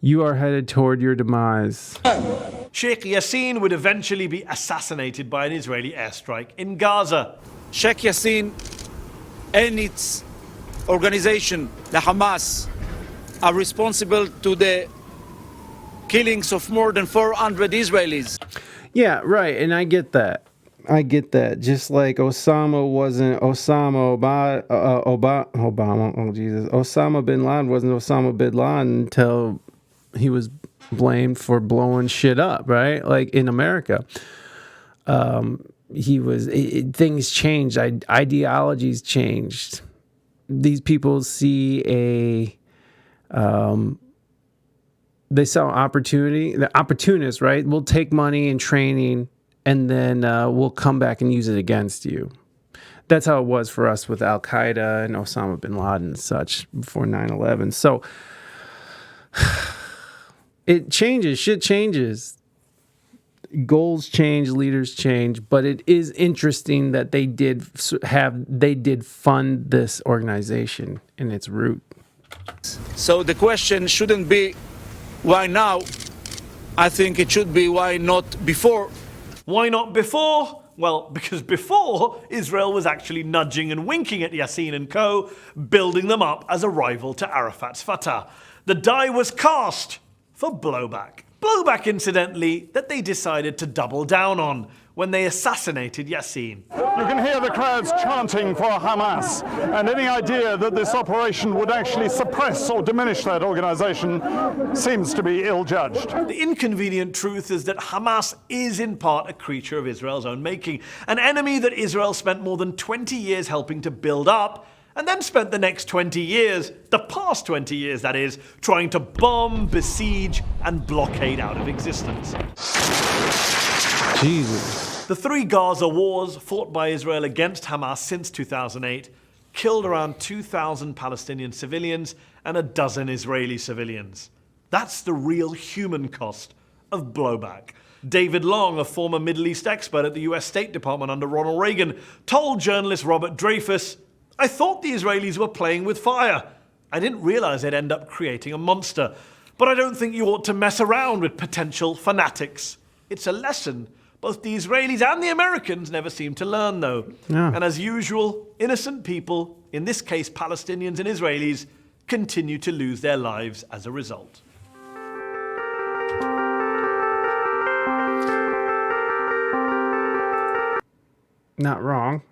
A: You are headed toward your demise.
G: Sheikh Yassin would eventually be assassinated by an Israeli airstrike in Gaza.
K: Sheikh Yassin and its organization, the Hamas, are responsible to the killings of more than 400 Israelis.
A: Yeah, right, and I get that. I get that. Just like Osama wasn't Obama. Oh Jesus, Osama bin Laden wasn't Osama bin Laden until he was blamed for blowing shit up, right? Like in America, things changed. Ideologies changed. These people see they saw opportunity. The opportunists, right? We'll take money and training, and then we'll come back and use it against you. That's how it was for us with Al Qaeda and Osama bin Laden and such before 9/11. So it changes. Shit changes. Goals change, leaders change, but it is interesting that they did fund this organization in its root.
K: So the question shouldn't be why now. I think it should be why not before.
G: Why not before? Well, because before, Israel was actually nudging and winking at Yassin and co., building them up as a rival to Arafat's Fatah. The die was cast for blowback. Blowback, incidentally, that they decided to double down on when they assassinated Yassin.
L: You can hear the crowds chanting for Hamas, and any idea that this operation would actually suppress or diminish that organization seems to be ill-judged.
G: The inconvenient truth is that Hamas is in part a creature of Israel's own making, an enemy that Israel spent more than 20 years helping to build up, and then spent the next 20 years, the past 20 years that is, trying to bomb, besiege, and blockade out of existence.
A: Jesus.
G: The 3 Gaza wars fought by Israel against Hamas since 2008 killed around 2,000 Palestinian civilians and a dozen Israeli civilians. That's the real human cost of blowback. David Long, a former Middle East expert at the US State Department under Ronald Reagan, told journalist Robert Dreyfus, "I thought the Israelis were playing with fire. I didn't realize they'd end up creating a monster. But I don't think you ought to mess around with potential fanatics. It's a lesson both the Israelis and the Americans never seem to learn, though. Yeah. And as usual, innocent people, in this case Palestinians and Israelis, continue to lose their lives as a result."
A: Not wrong.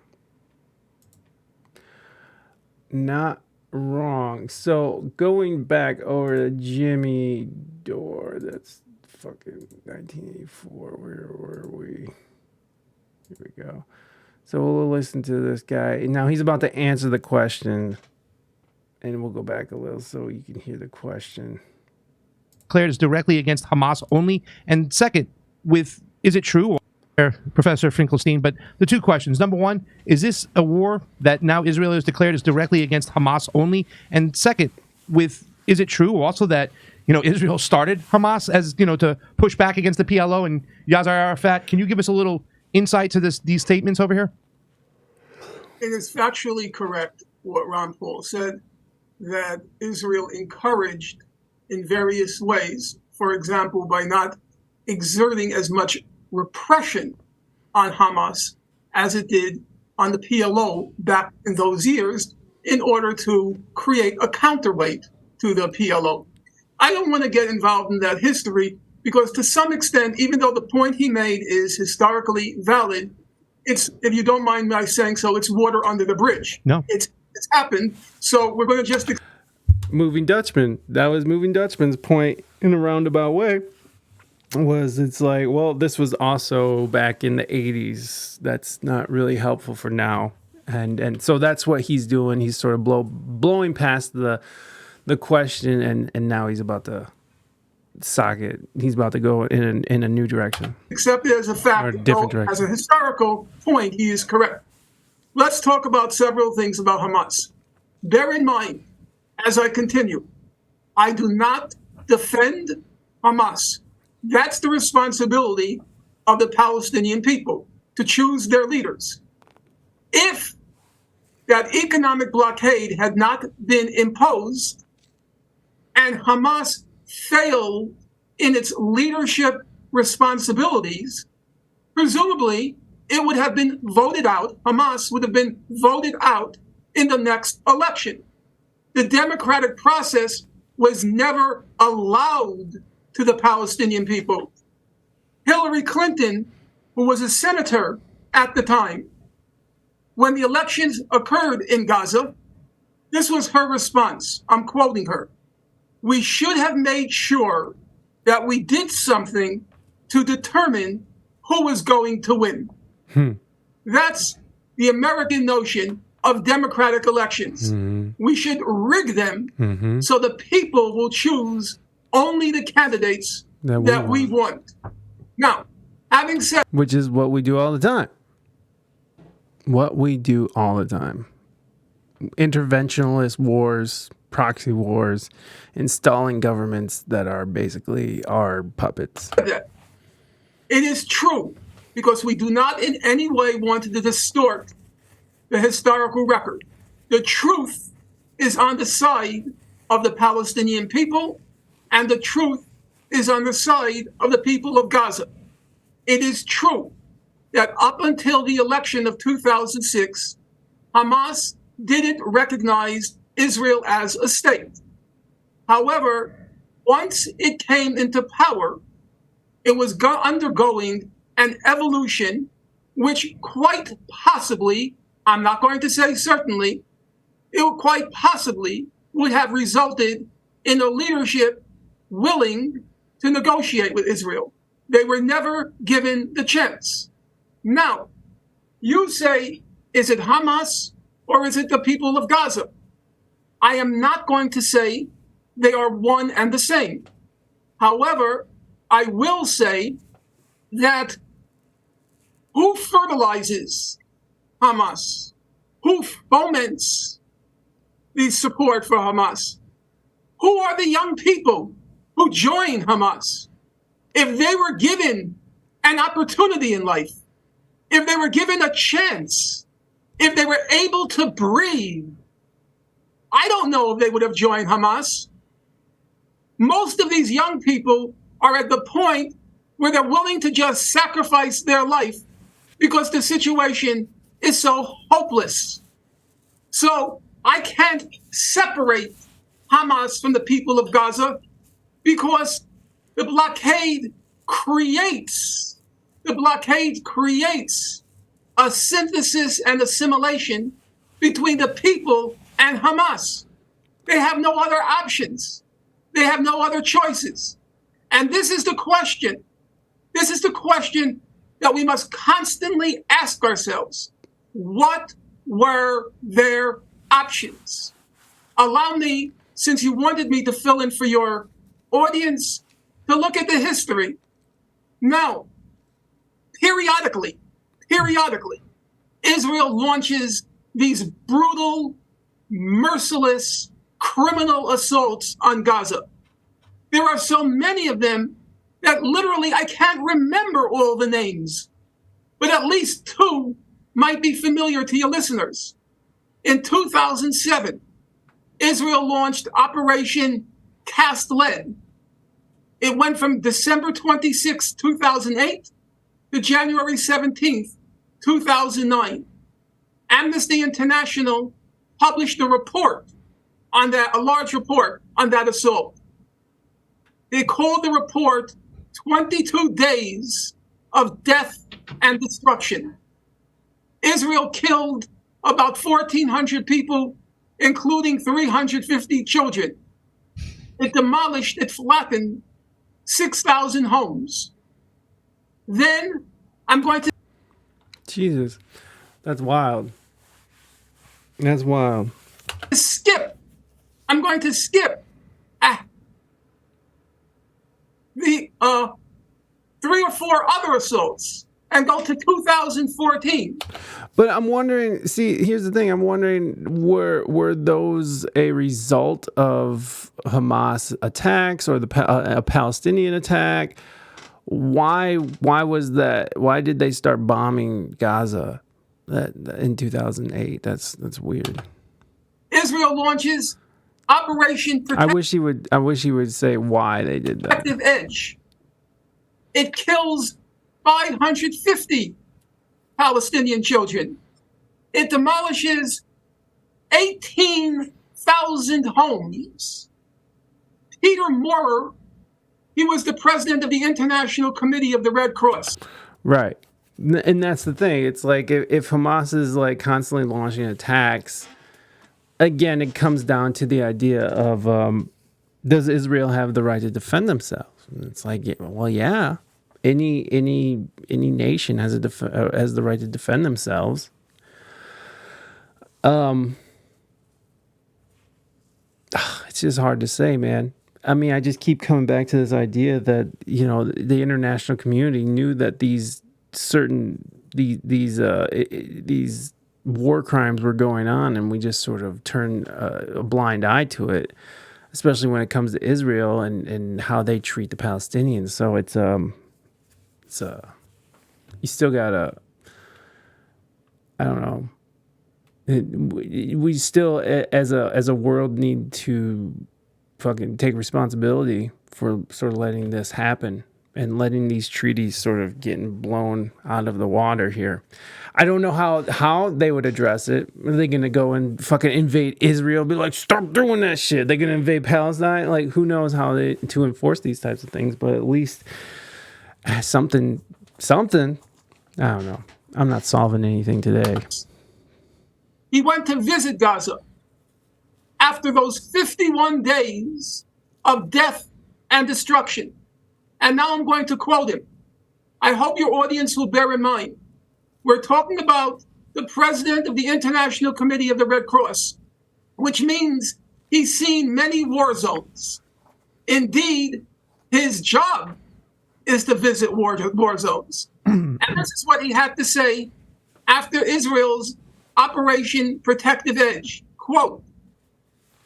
A: Not wrong. So going back over to Jimmy Dore, that's fucking 1984. Where were we? Here we go. So we'll listen to this guy. Now he's about to answer the question, and we'll go back a little so you can hear the question.
E: Declared is directly against Hamas only, and second, is it true? Professor Finkelstein, but the 2 questions. Number 1, is this a war that now Israel has declared is directly against Hamas only? And second, is it true also that Israel started Hamas as to push back against the PLO and Yasser Arafat? Can you give us a little insight to these statements over here?
D: It is factually correct what Ron Paul said, that Israel encouraged in various ways, for example, by not exerting as much repression on Hamas as it did on the PLO back in those years in order to create a counterweight to the PLO. I don't want to get involved in that history because to some extent, even though the point he made is historically valid, it's, if you don't mind my saying so, it's water under the bridge.
E: No.
D: It's happened. So we're going to just...
A: Moving Dutchman. That was Moving Dutchman's point in a roundabout way. It's like, well, this was also back in the 80s. That's not really helpful for now. And so that's what he's doing. He's sort of blowing past the question, and now he's about to socket. He's about to go in a new direction.
D: Accepted as a fact,
A: or a different direction.
D: As a historical point, he is correct. Let's talk about several things about Hamas. Bear in mind, as I continue, I do not defend Hamas. That's the responsibility of the Palestinian people to choose their leaders. If that economic blockade had not been imposed and Hamas failed in its leadership responsibilities, presumably it would have been voted out. Hamas would have been voted out in the next election. The democratic process was never allowed to the Palestinian people. Hillary Clinton, who was a senator at the time. When the elections occurred in Gaza, this was her response. I'm quoting her. "We should have made sure that we did something to determine who was going to win." That's the American notion of democratic elections. We should rig them so the people will choose only the candidates that we want. Now, having said...
A: Which is what we do all the time. What we do all the time. Interventionist wars, proxy wars, installing governments that are basically our puppets.
D: It is true, because we do not in any way want to distort the historical record. The truth is on the side of the Palestinian people, and the truth is on the side of the people of Gaza. It is true that up until the election of 2006, Hamas didn't recognize Israel as a state. However, once it came into power, it was undergoing an evolution which quite possibly, I'm not going to say certainly, it quite possibly would have resulted in a leadership willing to negotiate with Israel. They were never given the chance. Now, you say, is it Hamas or is it the people of Gaza? I am not going to say they are one and the same. However, I will say that who fertilizes Hamas? Who foments the support for Hamas? Who are the young people who join Hamas? If they were given an opportunity in life, if they were given a chance, if they were able to breathe, I don't know if they would have joined Hamas. Most of these young people are at the point where they're willing to just sacrifice their life because the situation is so hopeless. So I can't separate Hamas from the people of Gaza because the blockade creates a synthesis and assimilation between the people and Hamas. They have no other options. They have no other choices. And this is the question. This is the question that we must constantly ask ourselves. What were their options? Allow me, since you wanted me to fill in for your audience, to look at the history. Now, periodically, Israel launches these brutal, merciless, criminal assaults on Gaza. There are so many of them that literally I can't remember all the names, but at least two might be familiar to your listeners. In 2007, Israel launched Operation Cast Lead. It went from December 26, 2008 to January 17th, 2009. Amnesty International published a report on that, a large report on that assault. They called the report 22 Days of Death and Destruction. Israel killed about 1,400 people, including 350 children. It demolished, it flattened 6,000 homes. Then I'm going to...
A: Jesus, that's wild. That's wild.
D: I'm going to skip the 3 or 4 other assaults and go to 2014.
A: But I'm wondering, see, here's the thing. I'm wondering, were those a result of Hamas attacks or a Palestinian attack? Why was that? Why did they start bombing Gaza in 2008? That's weird.
D: Israel launches Operation
A: I wish he would say why they did that.
D: Protective Edge. It kills 550 Palestinian children. It demolishes 18,000 homes. Peter Maurer, he was the president of the International Committee of the Red Cross.
A: Right. And that's the thing. It's like if Hamas is like constantly launching attacks, again, it comes down to the idea of does Israel have the right to defend themselves? And it's like, well, yeah, any nation has has the right to defend themselves. It's just hard to say, man. I mean, I just keep coming back to this idea that, you know, the international community knew that these war crimes were going on, and we just sort of turn a blind eye to it, especially when it comes to Israel and how they treat the Palestinians. So it's you still gotta, I don't know. We still, as a world, need to fucking take responsibility for sort of letting this happen and letting these treaties sort of getting blown out of the water here. I don't know how they would address it. Are they going to go and fucking invade Israel? Be like, stop doing that shit. They're going to invade Palestine? Like, who knows how to enforce these types of things? But at least something. I don't know. I'm not solving anything today.
D: He went to visit Gaza after those 51 days of death and destruction. And now I'm going to quote him. I hope your audience will bear in mind. We're talking about the president of the International Committee of the Red Cross, which means he's seen many war zones. Indeed, his job is to visit war zones. And this is what he had to say after Israel's Operation Protective Edge. Quote,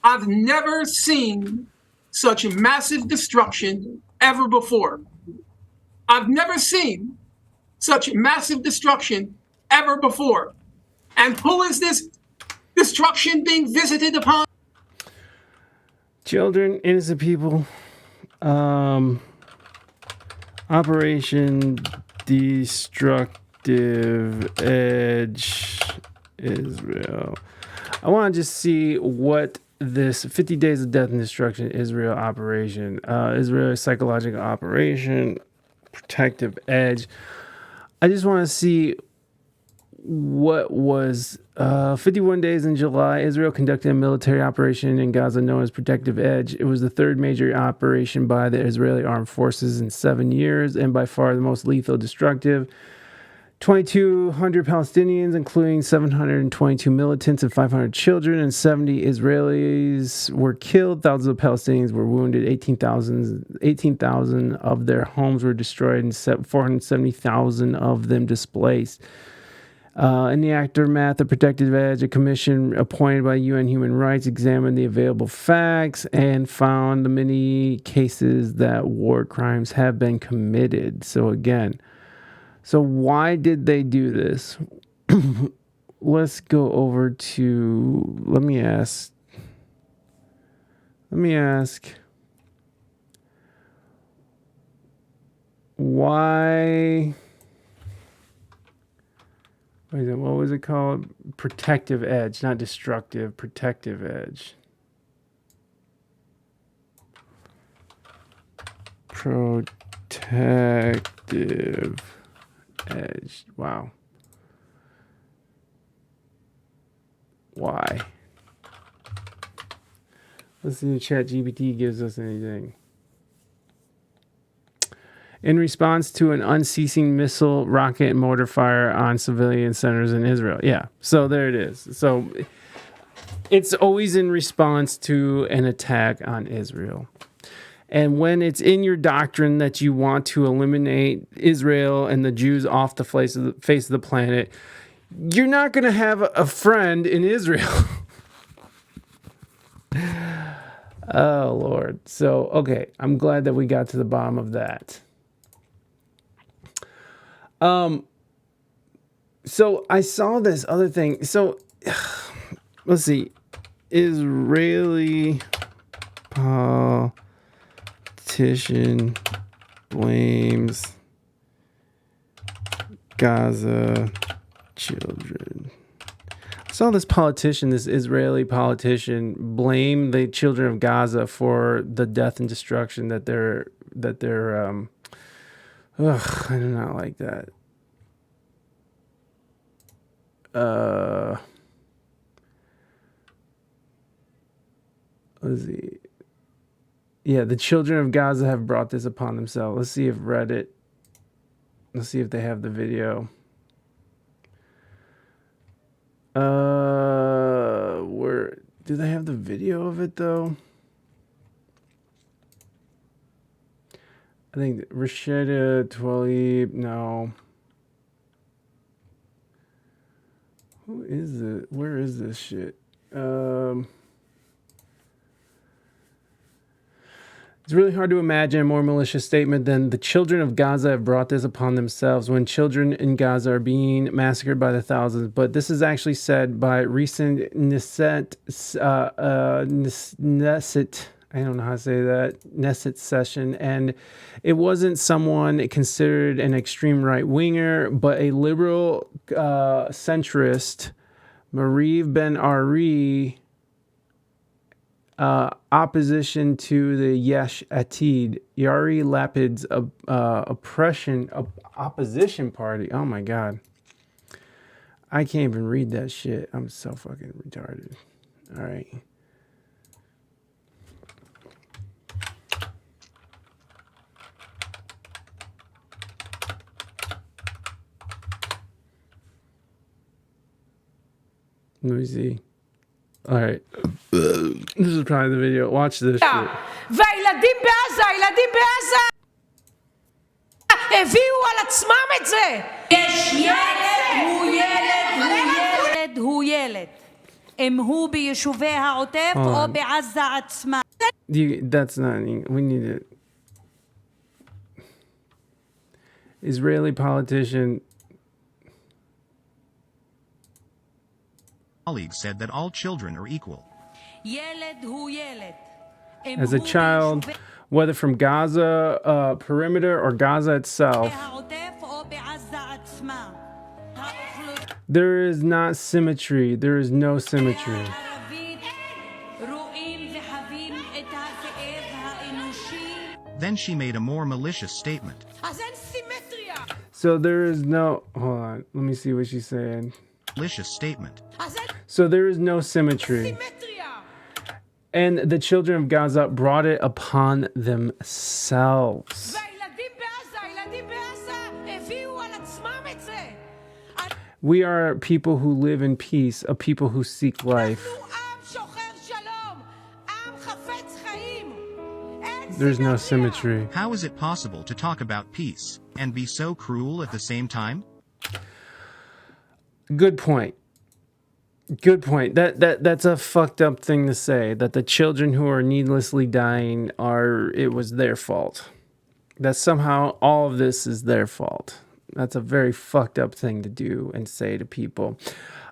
D: I've never seen such massive destruction ever before. I've never seen such massive destruction ever before. And who is this destruction being visited upon?
A: Children, innocent people. Operation Destructive Edge Israel. I want to just see what this 50 Days of Death and Destruction Israel operation, Israel psychological operation, Protective Edge. I just want to see what was 51 days in July. Israel conducted a military operation in Gaza known as Protective Edge. It was the third major operation by the Israeli armed forces in 7 years and by far the most lethal, destructive. 2,200 Palestinians, including 722 militants and 500 children, and 70 Israelis were killed. Thousands of Palestinians were wounded. 18,000 of their homes were destroyed, and 470,000 of them displaced. In the aftermath, the Protective Edge, a commission appointed by UN Human Rights, examined the available facts and found the many cases that war crimes have been committed. So why did they do this? Let's go over to, let me ask, why, what was it called? Protective Edge, not destructive, Protective Edge. Protective Edge. Wow. Why? Let's see if ChatGPT gives us anything. In response to an unceasing missile, rocket, and mortar fire on civilian centers in Israel. Yeah, so there it is. So it's always in response to an attack on Israel. And when it's in your doctrine that you want to eliminate Israel and the Jews off the face of the planet, you're not going to have a friend in Israel. Oh, Lord. So, okay, I'm glad that we got to the bottom of that. So I saw this other thing. So, let's see. Israeli politician blames Gaza children. I saw this Israeli politician, blame the children of Gaza for the death and destruction that they're I do not like that. let's see. Yeah, the children of Gaza have brought this upon themselves. Let's see if Reddit. Let's see if they have the video. Where do they have the video of it though? I think Rashida Tlaib. No. Who is it? Where is this shit? It's really hard to imagine a more malicious statement than the children of Gaza have brought this upon themselves when children in Gaza are being massacred by the thousands. But this is actually said by recent Knesset, I don't know how to say that, Knesset session. And it wasn't someone considered an extreme right-winger, but a liberal centrist, Mariv Ben-Ari, opposition to the W.S.E.G, Yair Lapid's opposition party. Oh my God. I can't even read that shit. I'm so fucking retarded. All right. Let me see. All right. This is probably the video. Watch this shit.
M: והילדים בעזה, הילדים בעזה הביאו על עצמם את זה. יש ילד, הוא ילד, הוא ילד, הוא ילד. אם הוא ביישובי העוטף או בעזה עצמה.
A: That's not, we need it. Israeli politician.
N: Colleagues said that all children are equal.
A: As a child, whether from Gaza perimeter or Gaza itself, there is not symmetry. There is no symmetry.
N: Then she made a more malicious statement.
A: So there is no, hold on, let me see what she's saying.
N: Malicious statement.
A: So there is no symmetry. And the children of Gaza brought it upon themselves. We are people who live in peace, a people who seek life. There's no symmetry.
N: How is it possible to talk about peace and be so cruel at the same time?
A: Good point. Good point. That's a fucked up thing to say, that the children who are needlessly dying it was their fault. That somehow all of this is their fault. That's a very fucked up thing to do and say to people.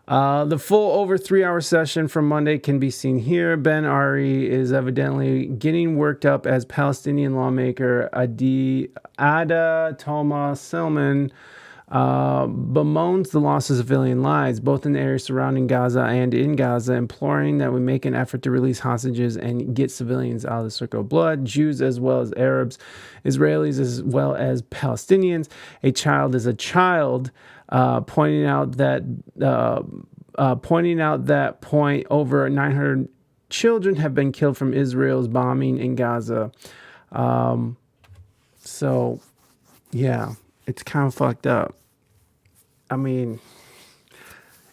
A: The full over 3-hour session from Monday can be seen here. Ben Ari is evidently getting worked up as Palestinian lawmaker Ada Toma Selman bemoans the loss of civilian lives, both in the area surrounding Gaza and in Gaza, imploring that we make an effort to release hostages and get civilians out of the circle of blood, Jews as well as Arabs, Israelis as well as Palestinians. A child is a child, pointing out that over 900 children have been killed from Israel's bombing in Gaza. So, yeah. It's kind of fucked up. I mean,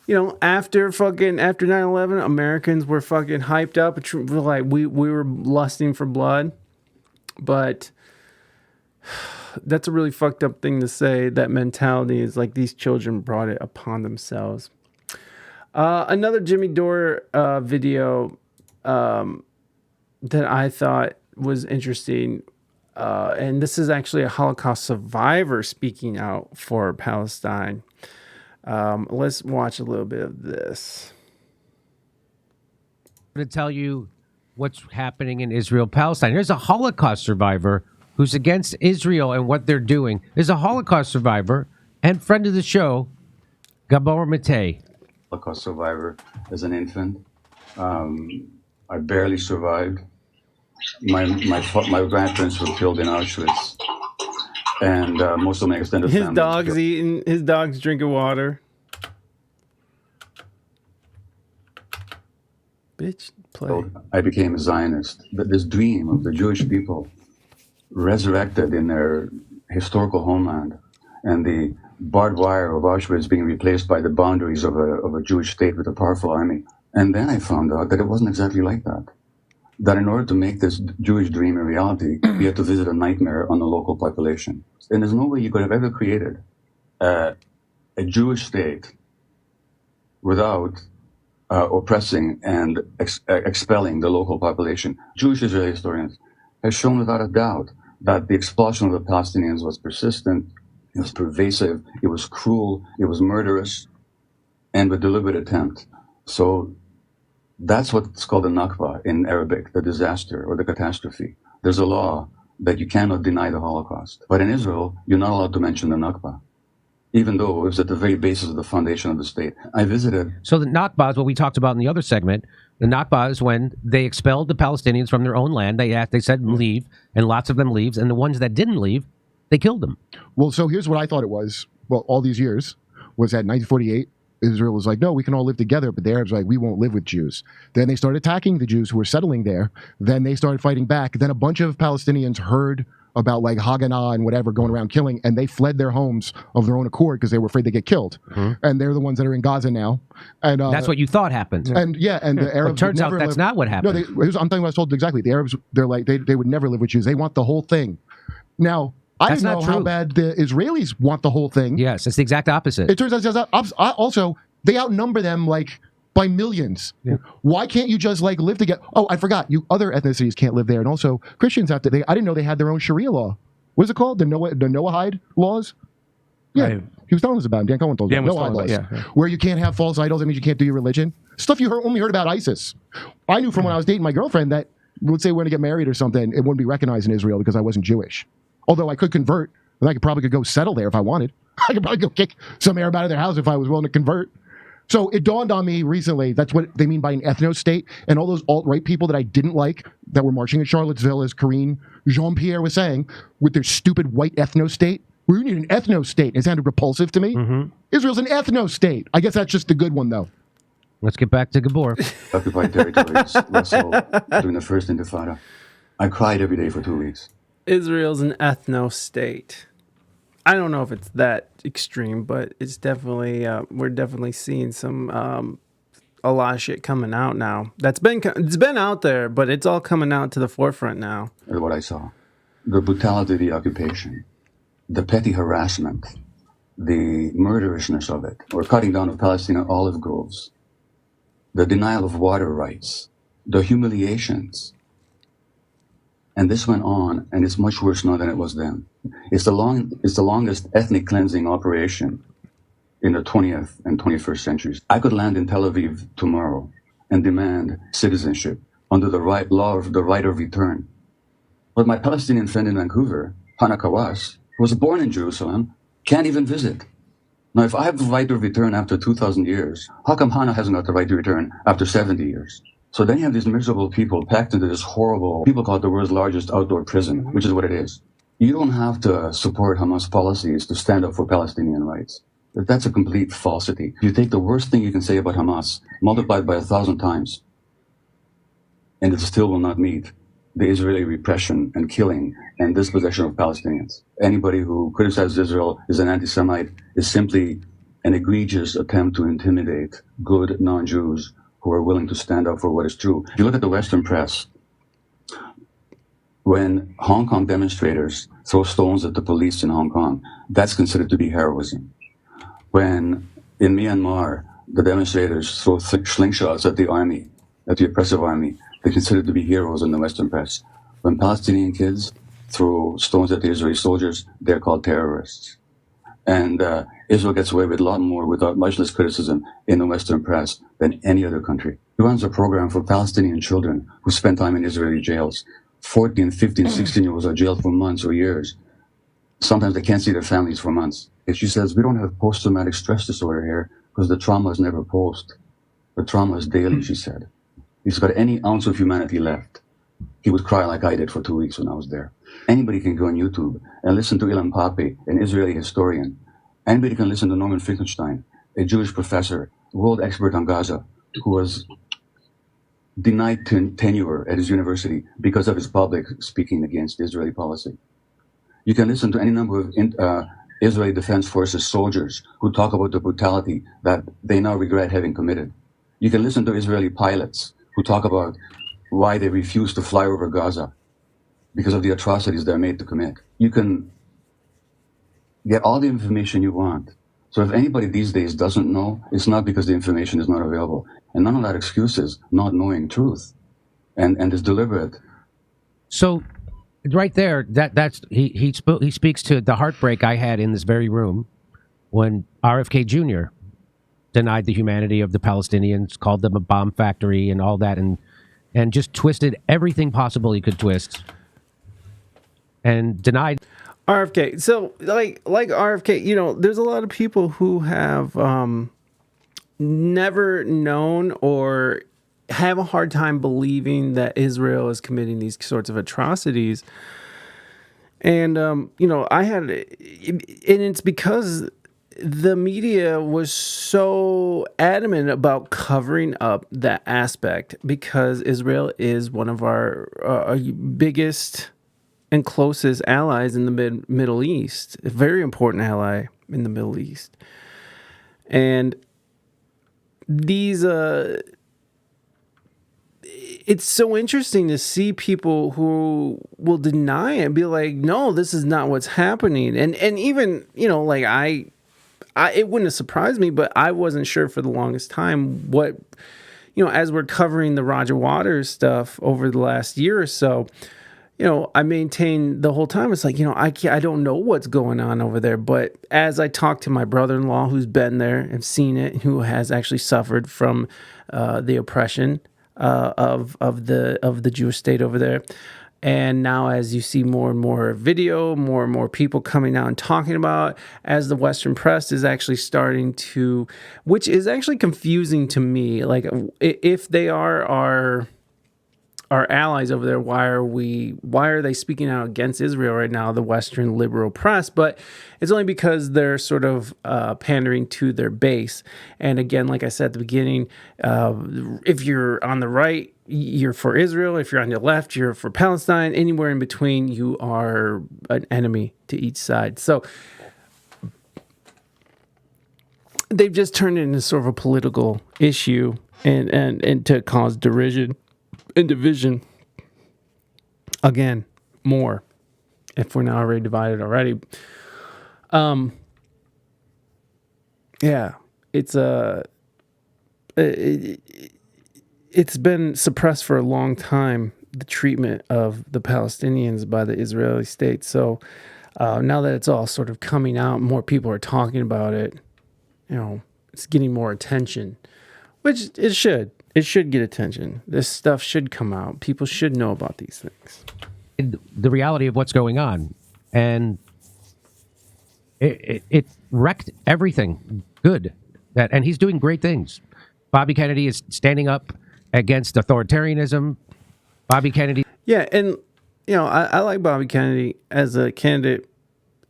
A: after 9/11, Americans were fucking hyped up. Like we were lusting for blood, but that's a really fucked up thing to say. That mentality is like these children brought it upon themselves. Another Jimmy Dore video that I thought was interesting. And this is actually a Holocaust survivor speaking out for Palestine. Let's watch a little bit of this.
O: I'm going to tell you what's happening in Israel, Palestine. There's a Holocaust survivor who's against Israel and what they're doing. There's a Holocaust survivor and friend of the show, Gabor Mate.
P: Holocaust survivor as an infant. I barely survived. My grandparents were killed in Auschwitz, and most of my extended family.
A: His dog's drinking water. bitch play.
P: I became a Zionist. But this dream of the Jewish people resurrected in their historical homeland, and the barbed wire of Auschwitz being replaced by the boundaries of a Jewish state with a powerful army. And then I found out that it wasn't exactly like that. That in order to make this Jewish dream a reality, you had to visit a nightmare on the local population. And there's no way you could have ever created a Jewish state without oppressing and expelling the local population. Jewish Israeli historians have shown without a doubt that the expulsion of the Palestinians was persistent, it was pervasive, it was cruel, it was murderous, and a deliberate attempt. So that's what's called the Nakba in Arabic, the disaster or the catastrophe. There's a law that you cannot deny the Holocaust. But in Israel, you're not allowed to mention the Nakba, even though it was at the very basis of the foundation of the state. I visited.
O: So the Nakba is what we talked about in the other segment. The Nakba is when they expelled the Palestinians from their own land. They said leave, and lots of them leaves. And the ones that didn't leave, they killed them.
Q: Well, so here's what I thought it was. Well, all these years was that 1948, Israel was like, no, we can all live together. But the Arabs were like, we won't live with Jews. Then they started attacking the Jews who were settling there. Then they started fighting back. Then a bunch of Palestinians heard about like Haganah and whatever going around killing, and they fled their homes of their own accord because they were afraid they'd get killed. And they're the ones that are in Gaza now. And
O: that's what you thought happened.
Q: And yeah, and the Arabs.
O: Well, turns out that's not what happened.
Q: No, I'm telling you what I was told exactly. The Arabs, they're like they would never live with Jews. They want the whole thing. Now, I didn't know how bad the Israelis want the whole thing.
O: Yes, it's the exact opposite.
Q: It turns out also they outnumber them like by millions. Yeah. Why can't you just like live together? Oh, I forgot. You other ethnicities can't live there, and also Christians have to. I didn't know they had their own Sharia law. What is it called? The Noahide laws? Yeah, right. He was telling us about them. Dan Cohen told us Noahide laws. Yeah. Where you can't have false idols. That means you can't do your religion. Stuff you only heard about ISIS. I knew from when I was dating my girlfriend that, let's say we're going to get married or something, it wouldn't be recognized in Israel because I wasn't Jewish. Although I could convert, and I could probably go settle there if I wanted. I could probably go kick some Arab out of their house if I was willing to convert. So it dawned on me recently, that's what they mean by an ethno-state. And all those alt-right people that I didn't like that were marching in Charlottesville, as Karine Jean-Pierre was saying, with their stupid white ethno-state. We need an ethno-state. It sounded repulsive to me. Israel's an ethno-state. I guess that's just the good one, though.
O: Let's get back to Gabor.
P: Occupied territories wrestled during the first Intifada. I cried every day for 2 weeks.
A: Israel's an ethno-state. I don't know if it's that extreme, but it's definitely we're definitely seeing some a lot of shit coming out now. It's been out there, but it's all coming out to the forefront now.
P: That's what I saw. The brutality of the occupation, the petty harassment, the murderousness of it, or cutting down of Palestinian olive groves, the denial of water rights, the humiliations. And this went on, and it's much worse now than it was then. It's the longest ethnic cleansing operation in the 20th and 21st centuries. I could land in Tel Aviv tomorrow and demand citizenship under the law of the right of return. But my Palestinian friend in Vancouver, Hannah Kawas, who was born in Jerusalem, can't even visit. Now, if I have the right of return after 2,000 years, how come Hannah hasn't got the right to return after 70 years? So then you have these miserable people packed into this horrible, people call it the world's largest outdoor prison, which is what it is. You don't have to support Hamas policies to stand up for Palestinian rights. That's a complete falsity. You take the worst thing you can say about Hamas, multiplied by 1,000 times, and it still will not meet the Israeli repression and killing and dispossession of Palestinians. Anybody who criticizes Israel is an anti-Semite is simply an egregious attempt to intimidate good non-Jews who are willing to stand up for what is true. If you look at the Western press, when Hong Kong demonstrators throw stones at the police in Hong Kong, that's considered to be heroism. When in Myanmar, the demonstrators throw slingshots at the army, at the oppressive army, they're considered to be heroes in the Western press. When Palestinian kids throw stones at the Israeli soldiers, they're called terrorists. And Israel gets away with a lot more without much less criticism in the Western press than any other country. He runs a program for Palestinian children who spend time in Israeli jails. 14, 15, 16-year-olds are jailed for months or years. Sometimes they can't see their families for months. And she says, we don't have post-traumatic stress disorder here because the trauma is never post. The trauma is daily, she said. If he's got any ounce of humanity left, he would cry like I did for 2 weeks when I was there. Anybody can go on YouTube and listen to Ilan Pappé, an Israeli historian. Anybody can listen to Norman Finkelstein, a Jewish professor, world expert on Gaza, who was denied tenure at his university because of his public speaking against Israeli policy. You can listen to any number of Israeli Defense Forces soldiers who talk about the brutality that they now regret having committed. You can listen to Israeli pilots who talk about why they refuse to fly over Gaza because of the atrocities they're made to commit. You can get all the information you want. So if anybody these days doesn't know, it's not because the information is not available. And none of that excuses not knowing truth. And it's deliberate.
O: So right there, he speaks to the heartbreak I had in this very room when RFK Jr. denied the humanity of the Palestinians, called them a bomb factory and all that, and just twisted everything possible he could twist, and denied
A: RFK. So like RFK, you know, there's a lot of people who have never known or have a hard time believing that Israel is committing these sorts of atrocities. And, you know, and it's because the media was so adamant about covering up that aspect, because Israel is one of our biggest and closest allies in the Middle East, a very important ally in the Middle East. And these, it's so interesting to see people who will deny it and be like, no, this is not what's happening. And even, you know, like it wouldn't have surprised me, but I wasn't sure for the longest time what, you know, as we're covering the Roger Waters stuff over the last year or so, you know, I maintain the whole time, it's like, you know, I don't know what's going on over there. But as I talk to my brother-in-law who's been there and seen it, who has actually suffered from the oppression of the Jewish state over there, and now as you see more and more video, more and more people coming out and talking about, as the Western press is actually starting to, which is actually confusing to me, like if they are our allies over there, why are they speaking out against Israel right now, the Western liberal press? But it's only because they're sort of pandering to their base. And again, like I said at the beginning, if you're on the right, you're for Israel. If you're on the left, you're for Palestine. Anywhere in between, you are an enemy to each side. So they've just turned it into sort of a political issue and to cause derision and division. Again, more, if we're not already divided already. Yeah, it's been suppressed for a long time, the treatment of the Palestinians by the Israeli state. So now that it's all sort of coming out, more people are talking about it, you know, it's getting more attention, which it should. It should get attention. This stuff should come out. People should know about these things.
O: The reality of what's going on. And it wrecked everything good. And he's doing great things. Bobby Kennedy is standing up against authoritarianism. Bobby Kennedy.
A: Yeah, and, you know, I like Bobby Kennedy as a candidate.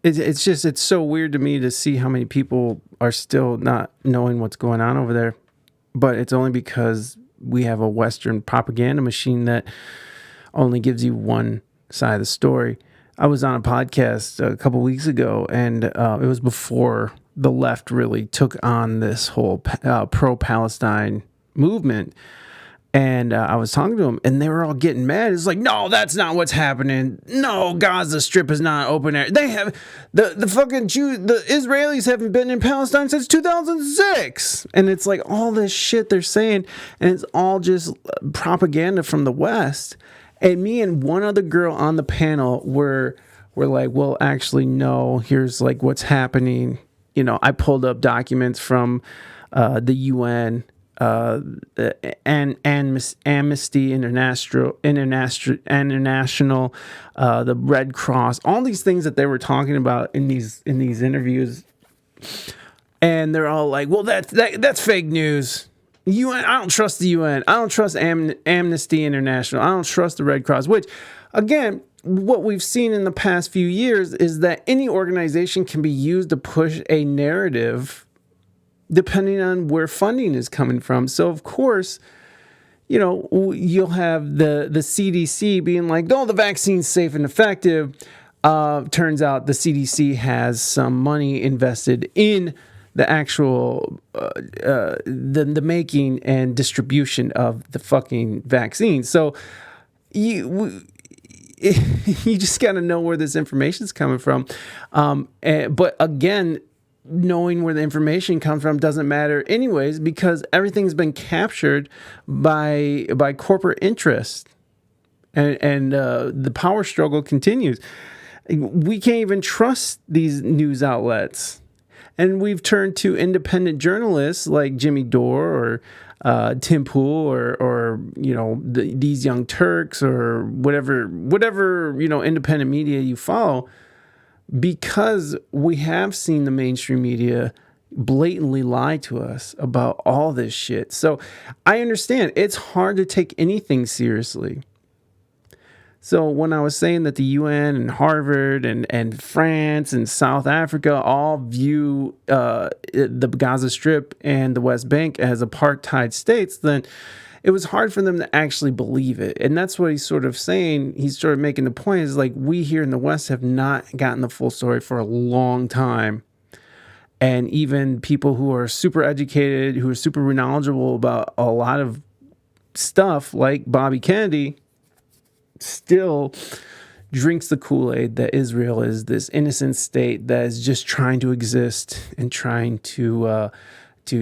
A: It's so weird to me to see how many people are still not knowing what's going on over there. But it's only because we have a Western propaganda machine that only gives you one side of the story. I was on a podcast a couple weeks ago, and it was before the left really took on this whole pro-Palestine movement. And I was talking to them, and they were all getting mad. It's like, no, that's not what's happening. No, Gaza Strip is not open air. They have the fucking Jews, the Israelis haven't been in Palestine since 2006. And it's like all this shit they're saying, and it's all just propaganda from the West. And me and one other girl on the panel were like, well, actually, no, here's like what's happening. You know, I pulled up documents from the UN, and Amnesty International, the Red Cross, all these things that they were talking about in these interviews, and they're all like, "Well, that's fake news. UN, I don't trust the UN. I don't trust Amnesty International. I don't trust the Red Cross." Which, again, what we've seen in the past few years is that any organization can be used to push a narrative depending on where funding is coming from. So, of course, you'll have the CDC being like, "Oh, the vaccine's safe and effective." Turns out the CDC has some money invested in the actual the making and distribution of the fucking vaccine. So you just got to know where this information is coming from. But again, knowing where the information comes from doesn't matter anyways, because everything's been captured by corporate interest, and the power struggle continues. We can't even trust these news outlets. And we've turned to independent journalists like Jimmy Dore or Tim Pool or these Young Turks or whatever independent media you follow, because we have seen the mainstream media blatantly lie to us about all this shit. So I understand it's hard to take anything seriously. So when I was saying that the UN and Harvard and France and South Africa all view the Gaza Strip and the West Bank as apartheid states, then it was hard for them to actually believe it. And that's what he's sort of saying. He's sort of making the point is like, we here in the West have not gotten the full story for a long time. And even people who are super educated, who are super knowledgeable about a lot of stuff like Bobby Kennedy, still drinks the Kool-Aid that Israel is this innocent state that is just trying to exist and trying to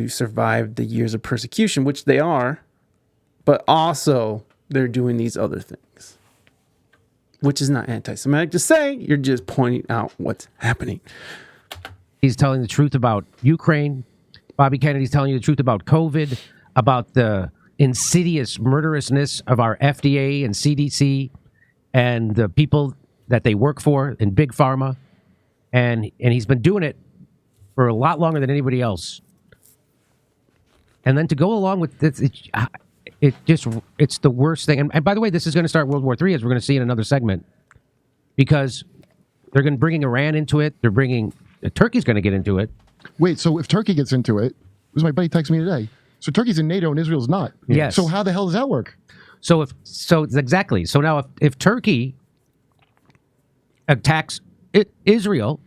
A: survive the years of persecution, which they are, but also they're doing these other things, which is not anti-Semitic to say. You're just pointing out what's happening.
O: He's telling the truth about Ukraine. Bobby Kennedy's telling you the truth about COVID, about the insidious murderousness of our FDA and CDC and the people that they work for in Big Pharma. And he's been doing it for a lot longer than anybody else. And then to go along with this, it's the worst thing. And by the way, this is going to start World War III, as we're going to see in another segment, because they're going to bring Iran into it. Turkey's going to get into it.
Q: Wait, so if Turkey gets into it, my buddy texted me today. So Turkey's in NATO and Israel's not.
O: Yes.
Q: So how the hell does that work?
O: So exactly. So now if Turkey attacks Israel,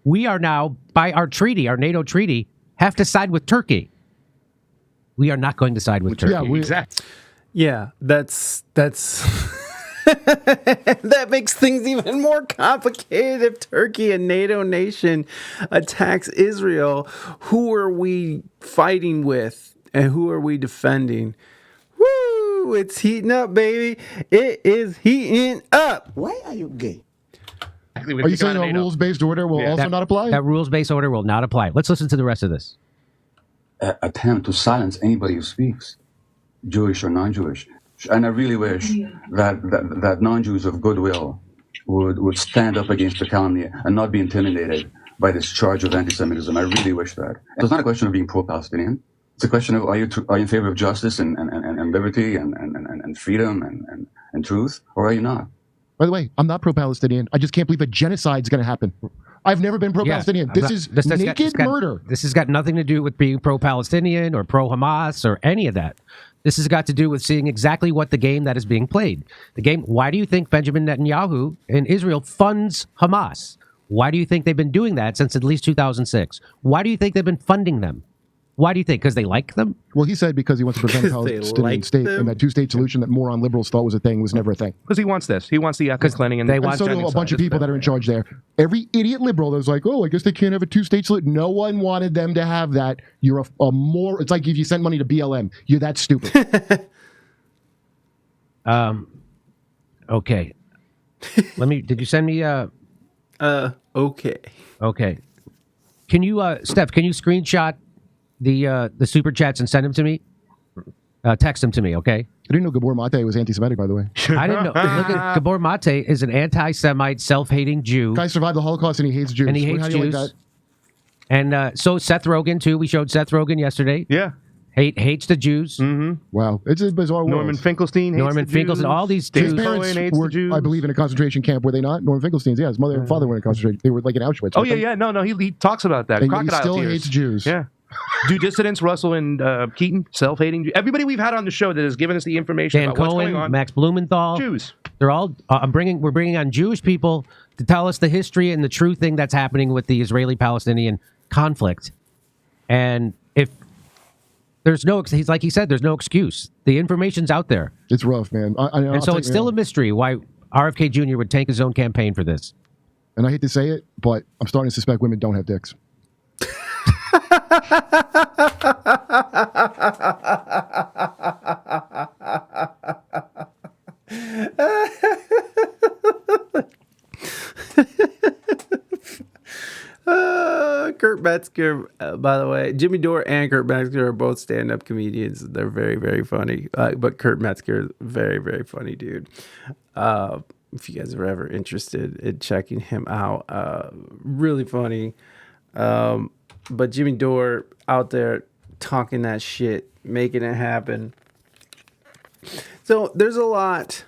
O: we are now, by our treaty, our NATO treaty, have to side with Turkey. We are not going to side with Turkey.
Q: Yeah,
A: exactly. Yeah, that's that makes things even more complicated. If Turkey, a NATO nation, attacks Israel, who are we fighting with and who are we defending? Woo! It's heating up, baby. It is heating up.
R: Why are you gay?
Q: Are you saying a rules-based order will also not apply?
O: That rules-based order will not apply. Let's listen to the rest of this.
P: Attempt to silence anybody who speaks, Jewish or non-Jewish. And I really wish that non-Jews of goodwill would stand up against the calumny and not be intimidated by this charge of anti-Semitism. I really wish that. It's not a question of being pro-Palestinian. It's a question of are you in favor of justice and liberty and freedom and truth, or are you not?
Q: By the way, I'm not pro-Palestinian. I just can't believe a genocide is going to happen. I've never been pro-Palestinian.
O: Yeah,
Q: this is naked murder.
O: This has got nothing to do with being pro-Palestinian or pro-Hamas or any of that. This has got to do with seeing exactly what the game that is being played. The game, why do you think Benjamin Netanyahu in Israel funds Hamas? Why do you think they've been doing that since at least 2006? Why do you think they've been funding them? Why do you think? Because they like them?
Q: Well, he said because he wants to prevent a Palestinian state, and that two-state solution that moron liberals thought was a thing was never a thing.
E: Because he wants this. He wants the ethnic cleansing.
Q: And so do a bunch of people that are in charge there. Every idiot liberal that was like, oh, I guess they can't have a two-state solution. No one wanted them to have that. You're a more... It's like if you send money to BLM. You're that stupid.
O: Okay. Did you send me...
A: Okay.
O: Okay. Can you, Steph, can you screenshot the super chats and send them to me? Text them to me, okay?
Q: I didn't know Gabor Mate was anti-Semitic, by the way.
O: I didn't know. Look at Gabor Mate is an anti-Semite, self-hating Jew.
Q: Guy survived the Holocaust and he hates Jews.
O: And he hates Jews. Like and so Seth Rogen too. We showed Seth Rogen yesterday.
E: Yeah.
O: Hates the Jews.
E: Mm-hmm.
Q: Wow, it's a bizarre world.
E: Norman Finkelstein hates the Jews.
O: All these
Q: Jews.
O: Jews.
Q: His parents were, I believe, in a concentration camp, were they not? Norman Finkelstein's, yeah. His mother and father were in a concentration. They were like in Auschwitz.
E: Oh, yeah. No, he talks about that.
Q: And
E: Crocodile
Q: he still
E: tears.
Q: hates Jews.
E: Yeah. Do dissidents, Russell and Keaton, self-hating? Everybody we've had on the show that has given us the information
O: Dan
E: about what's
O: Cohen,
E: going on.
O: Max Blumenthal.
E: Jews.
O: They're all. We're bringing on Jewish people to tell us the history and the true thing that's happening with the Israeli-Palestinian conflict. And if there's no, he's like he said, there's no excuse. The information's out there.
Q: It's rough, man.
O: And so it's still a mystery why RFK Jr. would tank his own campaign for this.
Q: And I hate to say it, but I'm starting to suspect women don't have dicks.
A: Kurt Metzger, by the way, Jimmy Dore and Kurt Metzger are both stand-up comedians. They're very, very funny. But Kurt Metzger is very, very funny dude. If you guys are ever interested in checking him out, really funny. But Jimmy Dore out there talking that shit, making it happen. So there's a lot